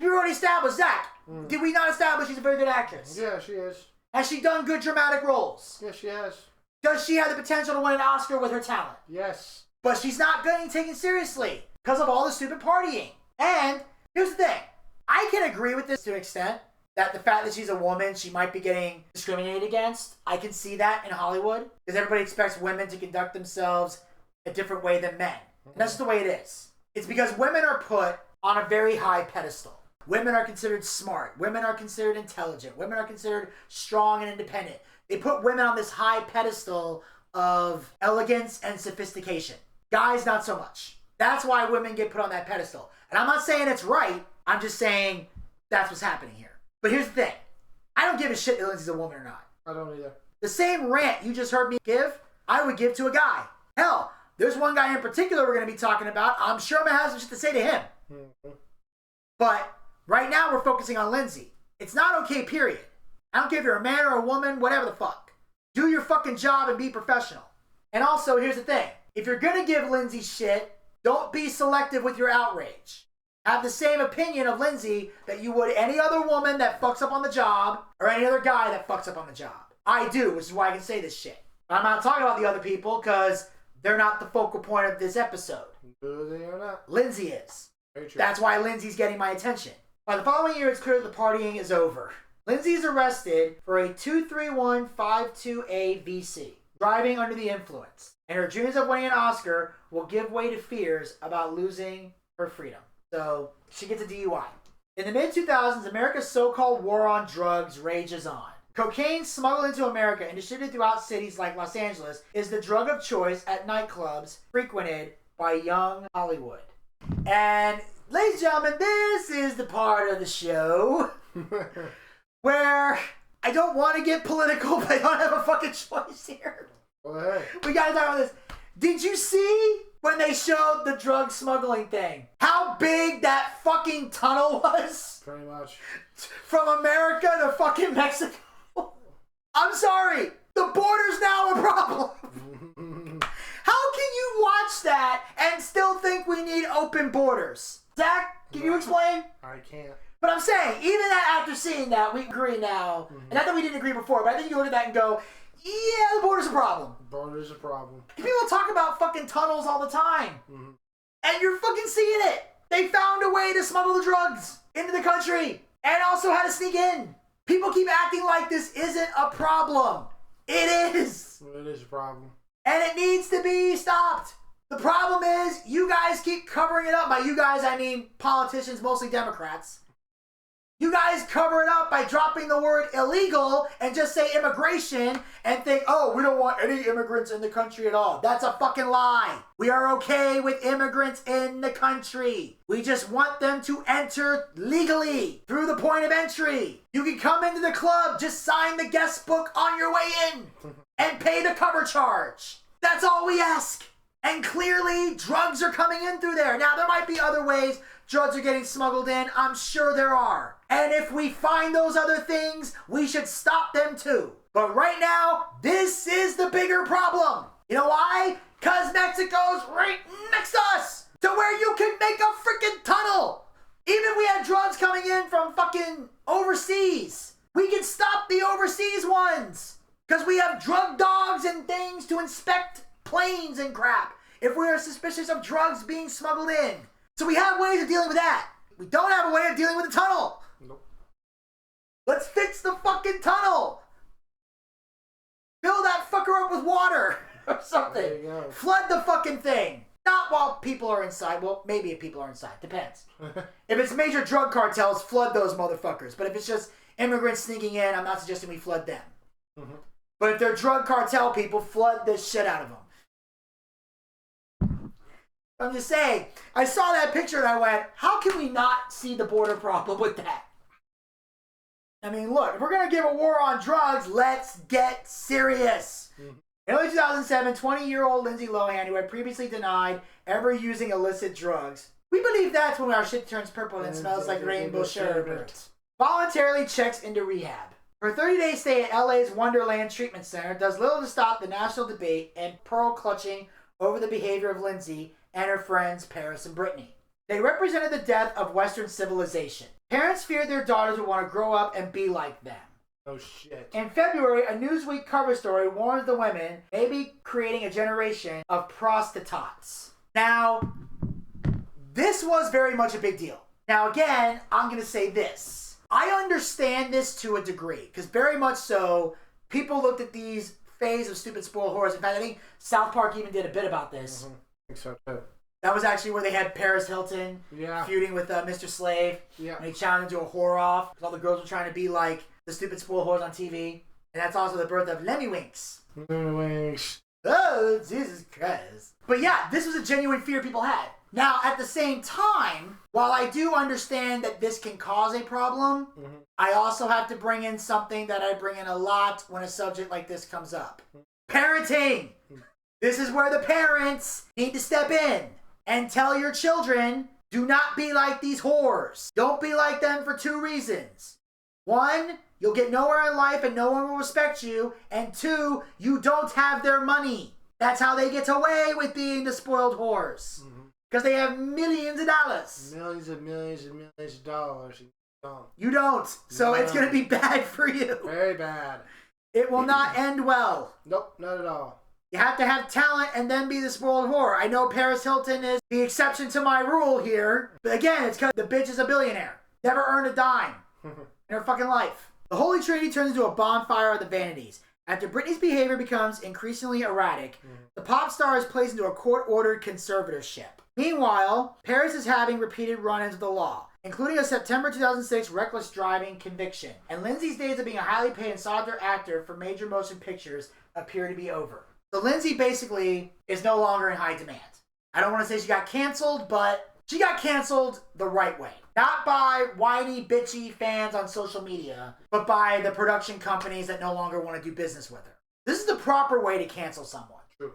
You already established Zach. Did we not establish she's a very good actress? Yeah, she is. Has she done good dramatic roles? Yes, she has. Does she have the potential to win an Oscar with her talent? Yes. But she's not getting taken seriously because of all the stupid partying. And here's the thing. I can agree with this to an extent, that the fact that she's a woman, she might be getting discriminated against. I can see that in Hollywood because everybody expects women to conduct themselves a different way than men. And that's just the way it is. It's because women are put on a very high pedestal. Women are considered smart. Women are considered intelligent. Women are considered strong and independent. They put women on this high pedestal of elegance and sophistication. Guys, not so much. That's why women get put on that pedestal. And I'm not saying it's right. I'm just saying that's what's happening here. But here's the thing. I don't give a shit if Lindsay's a woman or not. I don't either. The same rant you just heard me give, I would give to a guy. Hell, there's one guy in particular we're going to be talking about. I'm sure I'm going to have some shit to say to him. But right now we're focusing on Lindsay. It's not okay, period. I don't care if you're a man or a woman, whatever the fuck. Do your fucking job and be professional. And also, here's the thing. If you're going to give Lindsay shit, don't be selective with your outrage. Have the same opinion of Lindsay that you would any other woman that fucks up on the job or any other guy that fucks up on the job. I do, which is why I can say this shit. I'm not talking about the other people because they're not the focal point of this episode. No, they are not. Lindsay is. Very true. That's why Lindsay's getting my attention. By the following year, it's clear that the partying is over. Lindsay is arrested for a 23152A VC, driving under the influence, and her dreams of winning an Oscar will give way to fears about losing her freedom. So she gets a DUI. In the mid-2000s, America's so-called war on drugs rages on. Cocaine smuggled into America and distributed throughout cities like Los Angeles is the drug of choice at nightclubs frequented by young Hollywood. And, ladies and gentlemen, this is the part of the show where I don't want to get political, but I don't have a fucking choice here. Go ahead. We gotta talk about this. Did you see when they showed the drug smuggling thing? How big that fucking tunnel was? Pretty much. From America to fucking Mexico. I'm sorry. The border's now a problem. How can you watch that and still think we need open borders? Zach, can you explain? I can't. But I'm saying, even that after seeing that, we agree now. And not that we didn't agree before, but I think you look at that and go, yeah, the border's a problem. Border's a problem. People talk about fucking tunnels all the time. And you're fucking seeing it. They found a way to smuggle the drugs into the country and also how to sneak in. People keep acting like this isn't a problem. It is. It is a problem. And it needs to be stopped. The problem is you guys keep covering it up. By you guys, I mean politicians, mostly Democrats. You guys cover it up by dropping the word illegal and just say immigration and think, oh, we don't want any immigrants in the country at all. That's a fucking lie. We are okay with immigrants in the country. We just want them to enter legally through the point of entry. You can come into the club, just sign the guest book on your way in and pay the cover charge. That's all we ask. And clearly, drugs are coming in through there. Now, there might be other ways drugs are getting smuggled in. I'm sure there are. And if we find those other things, we should stop them too. But right now, this is the bigger problem. You know why? Because Mexico's right next to us. To where you can make a freaking tunnel. Even if we had drugs coming in from fucking overseas, we can stop the overseas ones. Because we have drug dogs and things to inspect planes and crap if we are suspicious of drugs being smuggled in. So we have ways of dealing with that. We don't have a way of dealing with the tunnel. Nope. Let's fix the fucking tunnel. Fill that fucker up with water or something. There you go. Flood the fucking thing. Not while people are inside. Well, maybe if people are inside. Depends. If it's major drug cartels, flood those motherfuckers. But if it's just immigrants sneaking in, I'm not suggesting we flood them. But if they're drug cartel people, flood the shit out of them. I'm just saying, I saw that picture and I went, how can we not see the border problem with that? I mean, look, if we're going to give a war on drugs, let's get serious. In early 2007, 20-year-old Lindsay Lohan, who had previously denied ever using illicit drugs, we believe that's when our shit turns purple and smells like rainbow sherbet, voluntarily checks into rehab. Her 30-day stay at LA's Wonderland Treatment Center does little to stop the national debate and pearl-clutching over the behavior of Lindsay and her friends Paris and Brittany. They represented the death of Western civilization. Parents feared their daughters would want to grow up and be like them. Oh shit. In February, a Newsweek cover story warns the women may be creating a generation of prostitutes. Now, this was very much a big deal. Now again, I'm going to say this. I understand this to a degree, because very much so, people looked at these phase of stupid spoiled whores. In fact, I think South Park even did a bit about this. I think so too. That was actually where they had Paris Hilton feuding with Mr. Slave. Yeah. And he challenged into a whore off because all the girls were trying to be like the stupid spoiled whores on TV. And that's also the birth of Lemmy Winks. Lemmy Winks. Oh, Jesus Christ. But yeah, this was a genuine fear people had. Now, at the same time, while I do understand that this can cause a problem, I also have to bring in something that I bring in a lot when a subject like this comes up. Parenting! This is where the parents need to step in and tell your children, do not be like these whores. Don't be like them for two reasons. One, you'll get nowhere in life and no one will respect you. And two, you don't have their money. That's how they get away with being the spoiled whores. Because they have millions of dollars. Millions and millions and millions of dollars. You don't. So it's going to be bad for you. Very bad. It will not end well. Nope, not at all. You have to have talent and then be the spoiled whore. I know Paris Hilton is the exception to my rule here. But again, it's because the bitch is a billionaire. Never earned a dime in her fucking life. The Holy Trinity turns into a bonfire of the vanities. After Britney's behavior becomes increasingly erratic, the pop star is placed into a court-ordered conservatorship. Meanwhile, Paris is having repeated run-ins with the law, including a September 2006 reckless driving conviction. And Lindsay's days of being a highly paid and sought-after actor for major motion pictures appear to be over. So Lindsay basically is no longer in high demand. I don't want to say she got canceled, but she got canceled the right way. Not by whiny, bitchy fans on social media, but by the production companies that no longer want to do business with her. This is the proper way to cancel someone. True.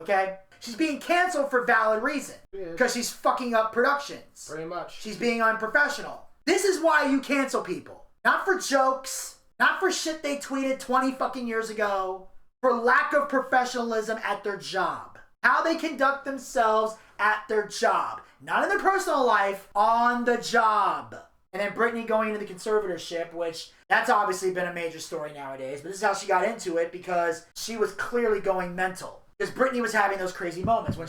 Okay? She's being canceled for valid reason. Because she's fucking up productions. Pretty much. She's being unprofessional. This is why you cancel people. Not for jokes. Not for shit they tweeted 20 fucking years ago. For lack of professionalism at their job. How they conduct themselves at their job. Not in their personal life, on the job. And then Britney going into the conservatorship, which that's obviously been a major story nowadays. But this is how she got into it because she was clearly going mental. Because Britney was having those crazy moments when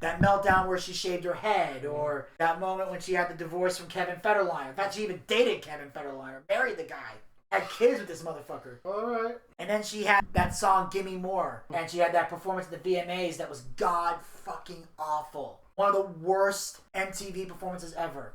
that meltdown where she shaved her head, or that moment when she had the divorce from Kevin Federline. In fact, she even dated Kevin Federline or married the guy. Had kids with this motherfucker. Alright. And then she had that song, Gimme More. And she had that performance at the VMAs that was god fucking awful. One of the worst MTV performances ever.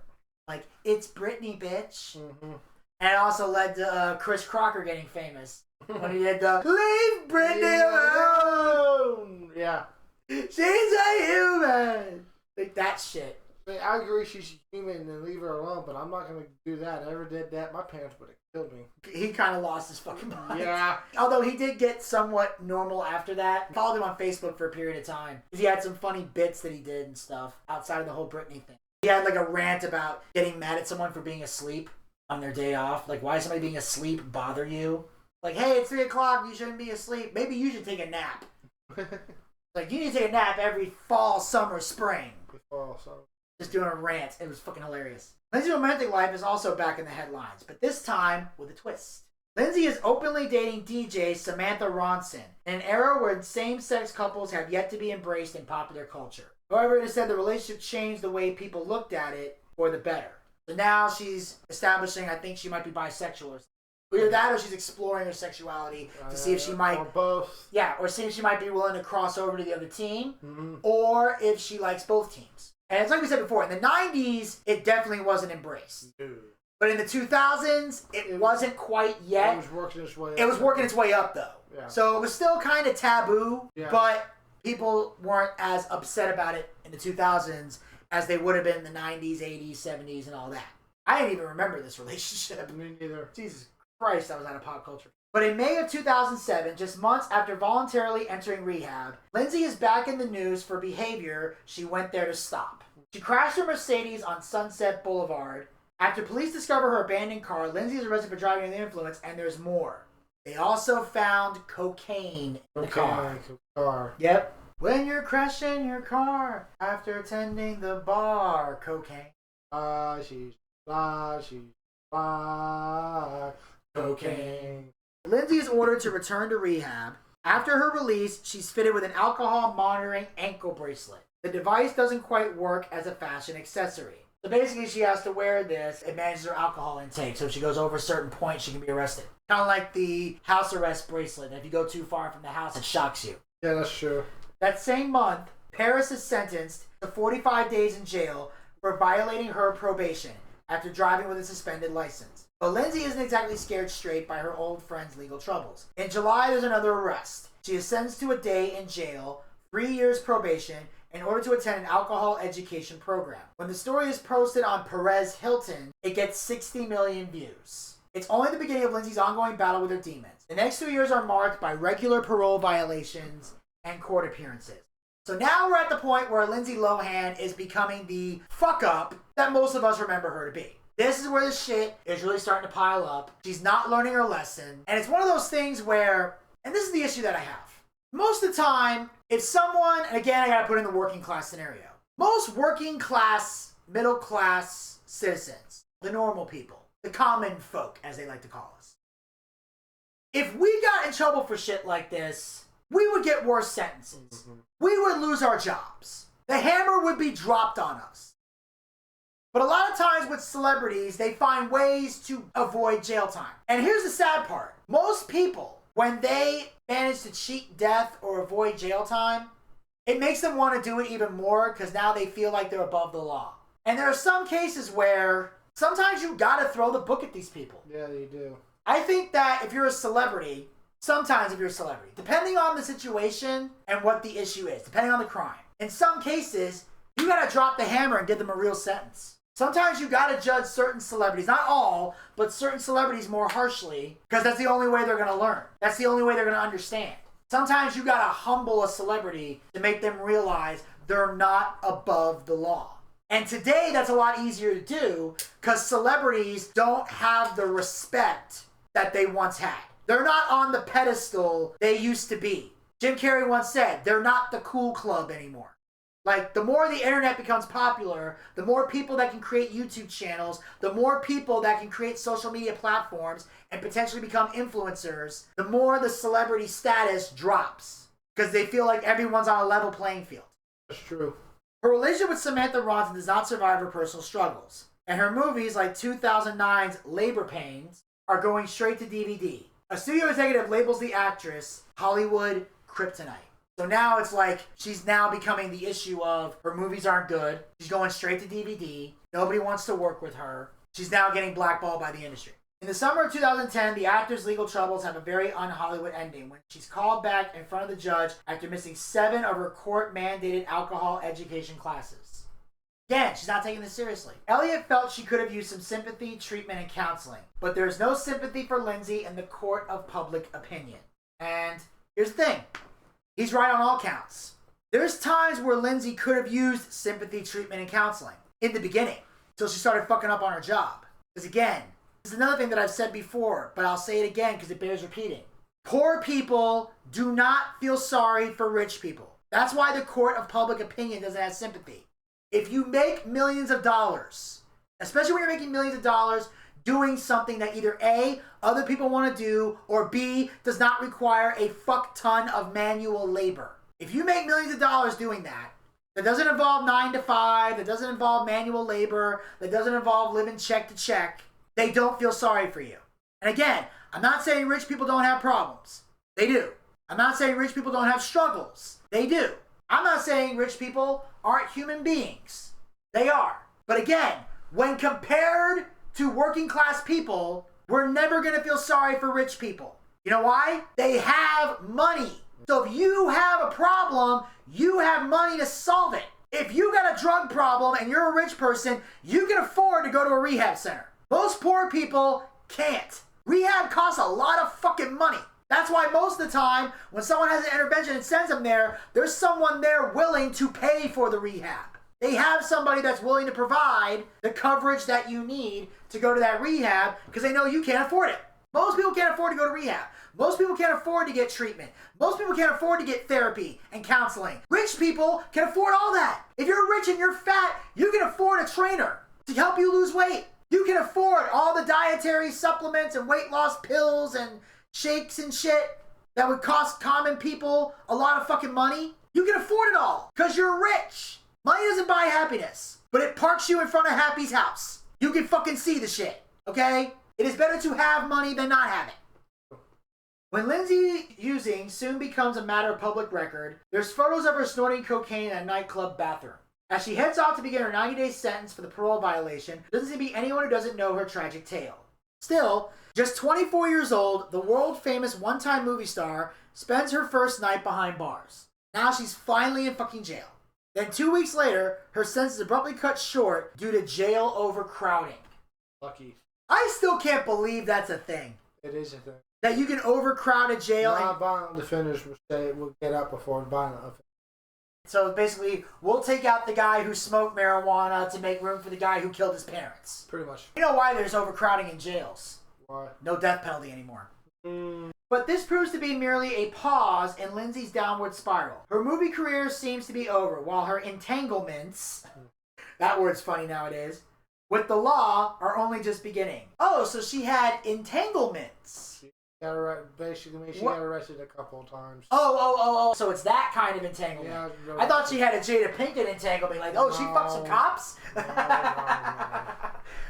Like, it's Britney, bitch. Mm-hmm. And it also led to Chris Crocker getting famous. When he did the Leave Britney Alone! Yeah. She's a human! Like, that shit. I agree she's human and leave her alone, but I'm not going to do that. I ever did that, my parents would have killed me. He kind of lost his fucking mind. Yeah. Although he did get somewhat normal after that. Followed him on Facebook for a period of time. Because he had some funny bits that he did and stuff outside of the whole Britney thing. He had like a rant about getting mad at someone for being asleep on their day off. Like, why does somebody being asleep bother you? Like, hey, it's 3 o'clock, you shouldn't be asleep. Maybe you should take a nap. Like, you need to take a nap every fall, summer, spring. Fall, summer. Just doing a rant. It was fucking hilarious. Lindsay's romantic life is also back in the headlines, but this time with a twist. Lindsay is openly dating DJ Samantha Ronson in an era where same-sex couples have yet to be embraced in popular culture. However, it is said the relationship changed the way people looked at it for the better. So now she's establishing, I think she might be bisexual or something. Either that or she's exploring her sexuality to see if she might... Or both. Yeah, or see if she might be willing to cross over to the other team, or if she likes both teams. And it's like we said before, in the 90s, it definitely wasn't embraced. Dude. But in the 2000s, it wasn't quite yet. It was working its way up. It was working its way up, though. Yeah. So it was still kind of taboo, but people weren't as upset about it in the 2000s as they would have been in the 90s, 80s, 70s, and all that. I didn't even remember this relationship. Me neither. Jesus Christ, that was out of pop culture. But in May of 2007, just months after voluntarily entering rehab, Lindsay is back in the news for behavior she went there to stop. She crashed her Mercedes on Sunset Boulevard. After police discover her abandoned car, Lindsay is arrested for driving under the influence, and there's more. They also found cocaine in the car. Yep. When you're crashing your car after attending the bar, cocaine. Cocaine. Lindsay is ordered to return to rehab. After her release, she's fitted with an alcohol monitoring ankle bracelet. The device doesn't quite work as a fashion accessory. So basically she has to wear this. It manages her alcohol intake. So if she goes over a certain point, she can be arrested. Kind of like the house arrest bracelet. If you go too far from the house, it shocks you. Yeah, that's true. That same month, Paris is sentenced to 45 days in jail for violating her probation after driving with a suspended license. But Lindsay isn't exactly scared straight by her old friend's legal troubles. In July, there's another arrest. She is sentenced to a day in jail, 3 years probation, in order to attend an alcohol education program. When the story is posted on Perez Hilton, it gets 60 million views. It's only the beginning of Lindsay's ongoing battle with her demons. The next 2 years are marked by regular parole violations and court appearances. So now we're at the point where Lindsay Lohan is becoming the fuck-up that most of us remember her to be. This is where the shit is really starting to pile up. She's not learning her lesson. And it's one of those things where, and this is the issue that I have. Most of the time, if someone, and again, I gotta put in the working class scenario. Most working class, middle class citizens, the normal people, the common folk, as they like to call us. if we got in trouble for shit like this, we would get worse sentences. Mm-hmm. We would lose our jobs. The hammer would be dropped on us. But a lot of times with celebrities, they find ways to avoid jail time. And here's the sad part. Most people, when they manage to cheat death or avoid jail time, it makes them want to do it even more because now they feel like they're above the law. And there are some cases where sometimes you gotta throw the book at these people. Yeah, you do. I think that if you're a celebrity, sometimes if you're a celebrity, depending on the situation and what the issue is, depending on the crime, in some cases, you gotta drop the hammer and give them a real sentence. Sometimes you gotta judge certain celebrities, not all, but certain celebrities more harshly, because that's the only way they're gonna learn. That's the only way they're gonna understand. Sometimes you gotta humble a celebrity to make them realize they're not above the law. And today, that's a lot easier to do, because celebrities don't have the respect that they once had. They're not on the pedestal they used to be. Jim Carrey once said, they're not the cool club anymore. Like, the more the internet becomes popular, the more people that can create YouTube channels, the more people that can create social media platforms and potentially become influencers, the more the celebrity status drops. Because they feel like everyone's on a level playing field. That's true. Her relationship with Samantha Ronson does not survive her personal struggles. And her movies, like 2009's Labor Pains, are going straight to DVD. A studio executive labels the actress Hollywood Kryptonite. So now it's like she's now becoming the issue of her movies aren't good. She's going straight to DVD. Nobody wants to work with her. She's now getting blackballed by the industry. In the summer of 2010, the actor's legal troubles have a very un-Hollywood ending when she's called back in front of the judge after missing 7 of her court-mandated alcohol education classes. Again, she's not taking this seriously. Elliot felt she could have used some sympathy, treatment, and counseling, but there's no sympathy for Lindsay in the court of public opinion. And here's the thing. He's right on all counts. There's times where Lindsay could have used sympathy, treatment, and counseling in the beginning until she started fucking up on her job. Because again, this is another thing that I've said before, but I'll say it again because it bears repeating. Poor people do not feel sorry for rich people. That's why the court of public opinion doesn't have sympathy. If you make millions of dollars, especially when you're making millions of dollars doing something that either A, other people want to do, or B, does not require a fuck ton of manual labor. If you make millions of dollars doing that, that doesn't involve 9 to 5, that doesn't involve manual labor, that doesn't involve living check to check, they don't feel sorry for you. And again, I'm not saying rich people don't have problems. They do. I'm not saying rich people don't have struggles. They do. I'm not saying rich people aren't human beings. They are. But again, when compared to working class people, we're never going to feel sorry for rich people. You know why? They have money. So if you have a problem, you have money to solve it. If you got a drug problem and you're a rich person, you can afford to go to a rehab center. Most poor people can't. Rehab costs a lot of fucking money. That's why most of the time, when someone has an intervention and sends them there, there's someone there willing to pay for the rehab. They have somebody that's willing to provide the coverage that you need to go to that rehab because they know you can't afford it. Most people can't afford to go to rehab. Most people can't afford to get treatment. Most people can't afford to get therapy and counseling. Rich people can afford all that. If you're rich and you're fat, you can afford a trainer to help you lose weight. You can afford all the dietary supplements and weight loss pills and shakes and shit that would cost common people a lot of fucking money. You can afford it all because you're rich. Money doesn't buy happiness, but it parks you in front of Happy's house. You can fucking see the shit, okay? It is better to have money than not have it. When Lindsay using soon becomes a matter of public record, there's photos of her snorting cocaine in a nightclub bathroom. As she heads off to begin her 90-day sentence for the parole violation, there doesn't seem to be anyone who doesn't know her tragic tale. Still, just 24 years old, the world-famous one-time movie star spends her first night behind bars. Now she's finally in fucking jail. Then 2 weeks later, her sentence is abruptly cut short due to jail overcrowding. Lucky. I still can't believe that's a thing. It is a thing. That you can overcrowd a jail. Non-violent offenders will get out before violent offenders. So basically, we'll take out the guy who smoked marijuana to make room for the guy who killed his parents. Pretty much. You know why there's overcrowding in jails? Why? No death penalty anymore. But this proves to be merely a pause in Lindsay's downward spiral. Her movie career seems to be over, while her entanglements, that word's funny nowadays, with the law are only just beginning. Oh, so she had entanglements. Basically, she got arrested a couple of times. Oh. So it's that kind of entanglement. Yeah, no, I thought she had a Jada Pinkett entanglement. Like, oh, she fucked some cops? No.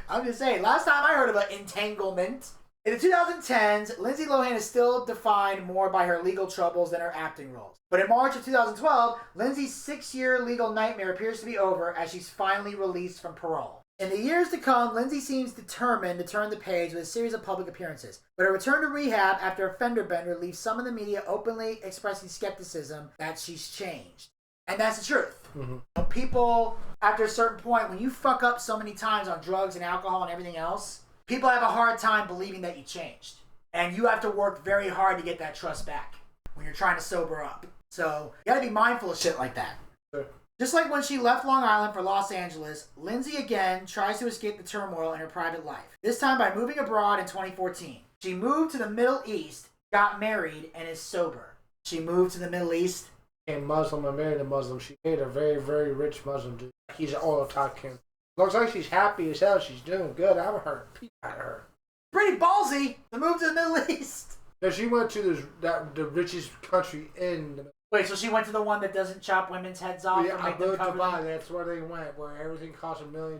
I'm just saying, last time I heard of an entanglement. In the 2010s, Lindsay Lohan is still defined more by her legal troubles than her acting roles. But in March of 2012, Lindsay's 6-year legal nightmare appears to be over as she's finally released from parole. In the years to come, Lindsay seems determined to turn the page with a series of public appearances. But her return to rehab after a fender bender leaves some of the media openly expressing skepticism that she's changed. And that's the truth. Mm-hmm. People, after a certain point, when you fuck up so many times on drugs and alcohol and everything else, people have a hard time believing that you changed. And you have to work very hard to get that trust back when you're trying to sober up. So you gotta be mindful of shit like that. Sure. Just like when she left Long Island for Los Angeles, Lindsay again tries to escape the turmoil in her private life. This time by moving abroad in 2014. She moved to the Middle East, got married, and is sober. She moved to the Middle East. And Muslim and married a Muslim. She married a very, very rich Muslim dude. He's an oil tycoon. Looks like she's happy as hell. She's doing good. I haven't heard a peep out of her. Pretty ballsy to move to the Middle East. No, she went to the richest country in the Middle East. Wait, so she went to the one that doesn't chop women's heads off? Yeah, I moved to Dubai. That's where they went, where everything costs $1 million.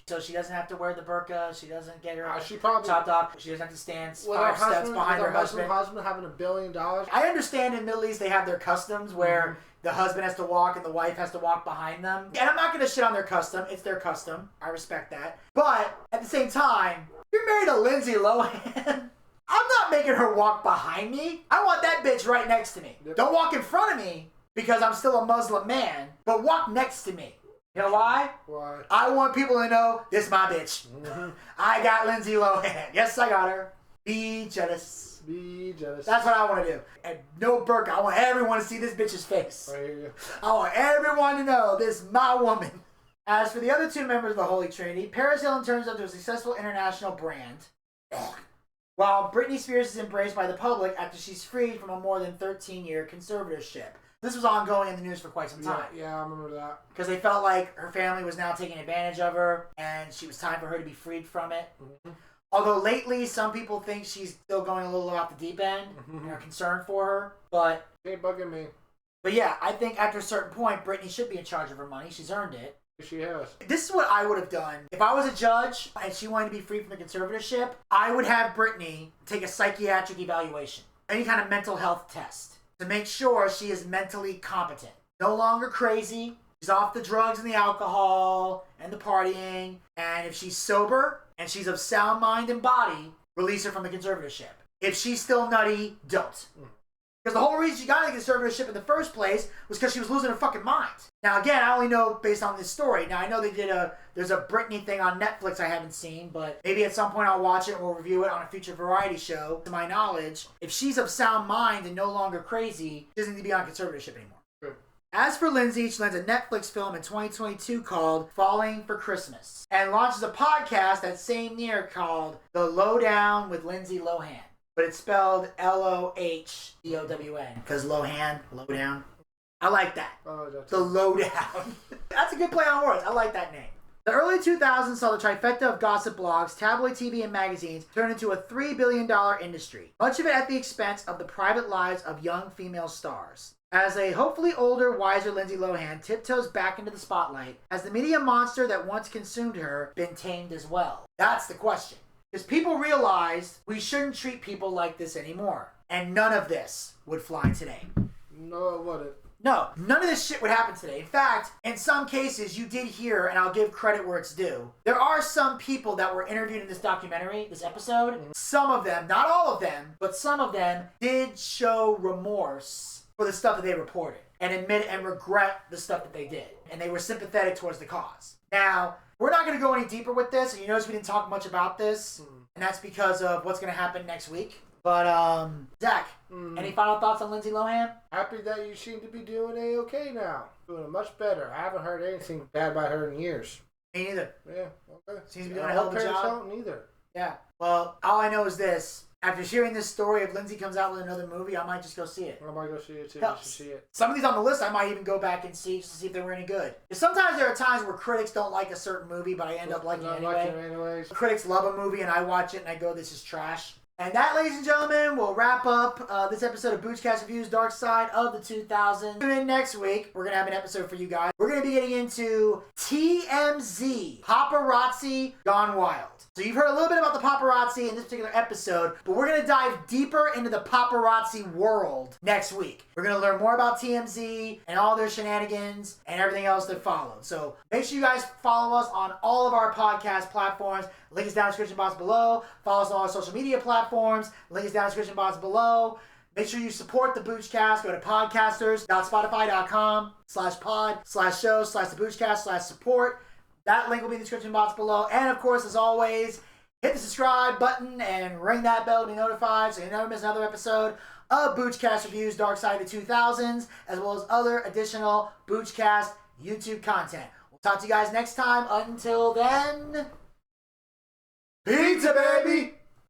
So she doesn't have to wear the burqa. She doesn't get her she probably, chopped off. She doesn't have to stand 5 steps behind her husband. Husband having $1 billion. I understand in the Middle East they have their customs where the husband has to walk and the wife has to walk behind them. And I'm not going to shit on their custom. It's their custom. I respect that. But at the same time, you're married to Lindsay Lohan. I'm not making her walk behind me. I want that bitch right next to me. Yep. Don't walk in front of me because I'm still a Muslim man, but walk next to me. You know why? Why? I want people to know this is my bitch. Mm-hmm. I got Lindsay Lohan. Yes, I got her. Be jealous. Be jealous. That's what I want to do. And no burqa. I want everyone to see this bitch's face. Right here. I want everyone to know this is my woman. As for the other two members of the Holy Trinity, Paris Hilton turns into a successful international brand. While Britney Spears is embraced by the public after she's freed from a more than 13-year conservatorship. This was ongoing in the news for quite some time. Yeah, I remember that. Because they felt like her family was now taking advantage of her, and she was time for her to be freed from it. Mm-hmm. Although lately, some people think she's still going a little off the deep end, and are concerned for her. But they ain't bugging me. But yeah, I think after a certain point, Britney should be in charge of her money. She's earned it. She has. This is what I would have done. If I was a judge and she wanted to be free from the conservatorship, I would have Britney take a psychiatric evaluation, any kind of mental health test, to make sure she is mentally competent. No longer crazy. She's off the drugs and the alcohol and the partying. And if she's sober and she's of sound mind and body, release her from the conservatorship. If she's still nutty, don't. Because the whole reason she got into the conservatorship in the first place was because she was losing her fucking mind. Now, again, I only know based on this story. Now, I know there's a Britney thing on Netflix I haven't seen, but maybe at some point I'll watch it and we'll review it on a future variety show. To my knowledge, if she's of sound mind and no longer crazy, she doesn't need to be on conservatorship anymore. Sure. As for Lindsay, she lands a Netflix film in 2022 called Falling for Christmas and launches a podcast that same year called The Lowdown with Lindsay Lohan. But it's spelled Lohdown. Because Lohan, lowdown. I like that. The Lowdown. That's a good play on words. I like that name. The early 2000s saw the trifecta of gossip blogs, tabloid TV, and magazines turn into a $3 billion industry. Much of it at the expense of the private lives of young female stars. As a hopefully older, wiser Lindsay Lohan tiptoes back into the spotlight, has the media monster that once consumed her been tamed as well? That's the question. Because people realized we shouldn't treat people like this anymore. And none of this would fly today. No, it wouldn't. No, none of this shit would happen today. In fact, in some cases, you did hear, and I'll give credit where it's due, there are some people that were interviewed in this documentary, this episode. Mm-hmm. Some of them, not all of them, but some of them did show remorse for the stuff that they reported and admit and regret the stuff that they did. And they were sympathetic towards the cause. Now, we're not going to go any deeper with this, and you notice we didn't talk much about this, and that's because of what's going to happen next week. But, Zach, any final thoughts on Lindsay Lohan? Happy that you seem to be doing A-okay now. Doing much better. I haven't heard anything bad about her in years. Me neither. Yeah, okay. Seems to be doing a hell of a job. Neither. Yeah. Well, all I know is this. After hearing this story, if Lindsay comes out with another movie, I might just go see it. I might go see it too. Just to see it. Some of these on the list, I might even go back and see just to see if they were any good. Because sometimes there are times where critics don't like a certain movie, but I end up liking it anyway. Critics love a movie, and I watch it and I go, "This is trash." And that, ladies and gentlemen, will wrap up this episode of Boochcast Reviews Darkside of the 2000s. Tune in next week. We're going to have an episode for you guys. We're going to be getting into TMZ, Paparazzi Gone Wild. So you've heard a little bit about the paparazzi in this particular episode, but we're going to dive deeper into the paparazzi world next week. We're going to learn more about TMZ and all their shenanigans and everything else that followed. So make sure you guys follow us on all of our podcast platforms. Link is down in the description box below. Follow us on all our social media platforms. Link is down in the description box below. Make sure you support the Boochcast. Go to podcasters.spotify.com/pod/show/the Boochcast/support. That link will be in the description box below. And of course, as always, hit the subscribe button and ring that bell to be notified so you never miss another episode of Boochcast Reviews Darkside of the 2000s, as well as other additional Boochcast YouTube content. We'll talk to you guys next time. Until then, pizza, baby!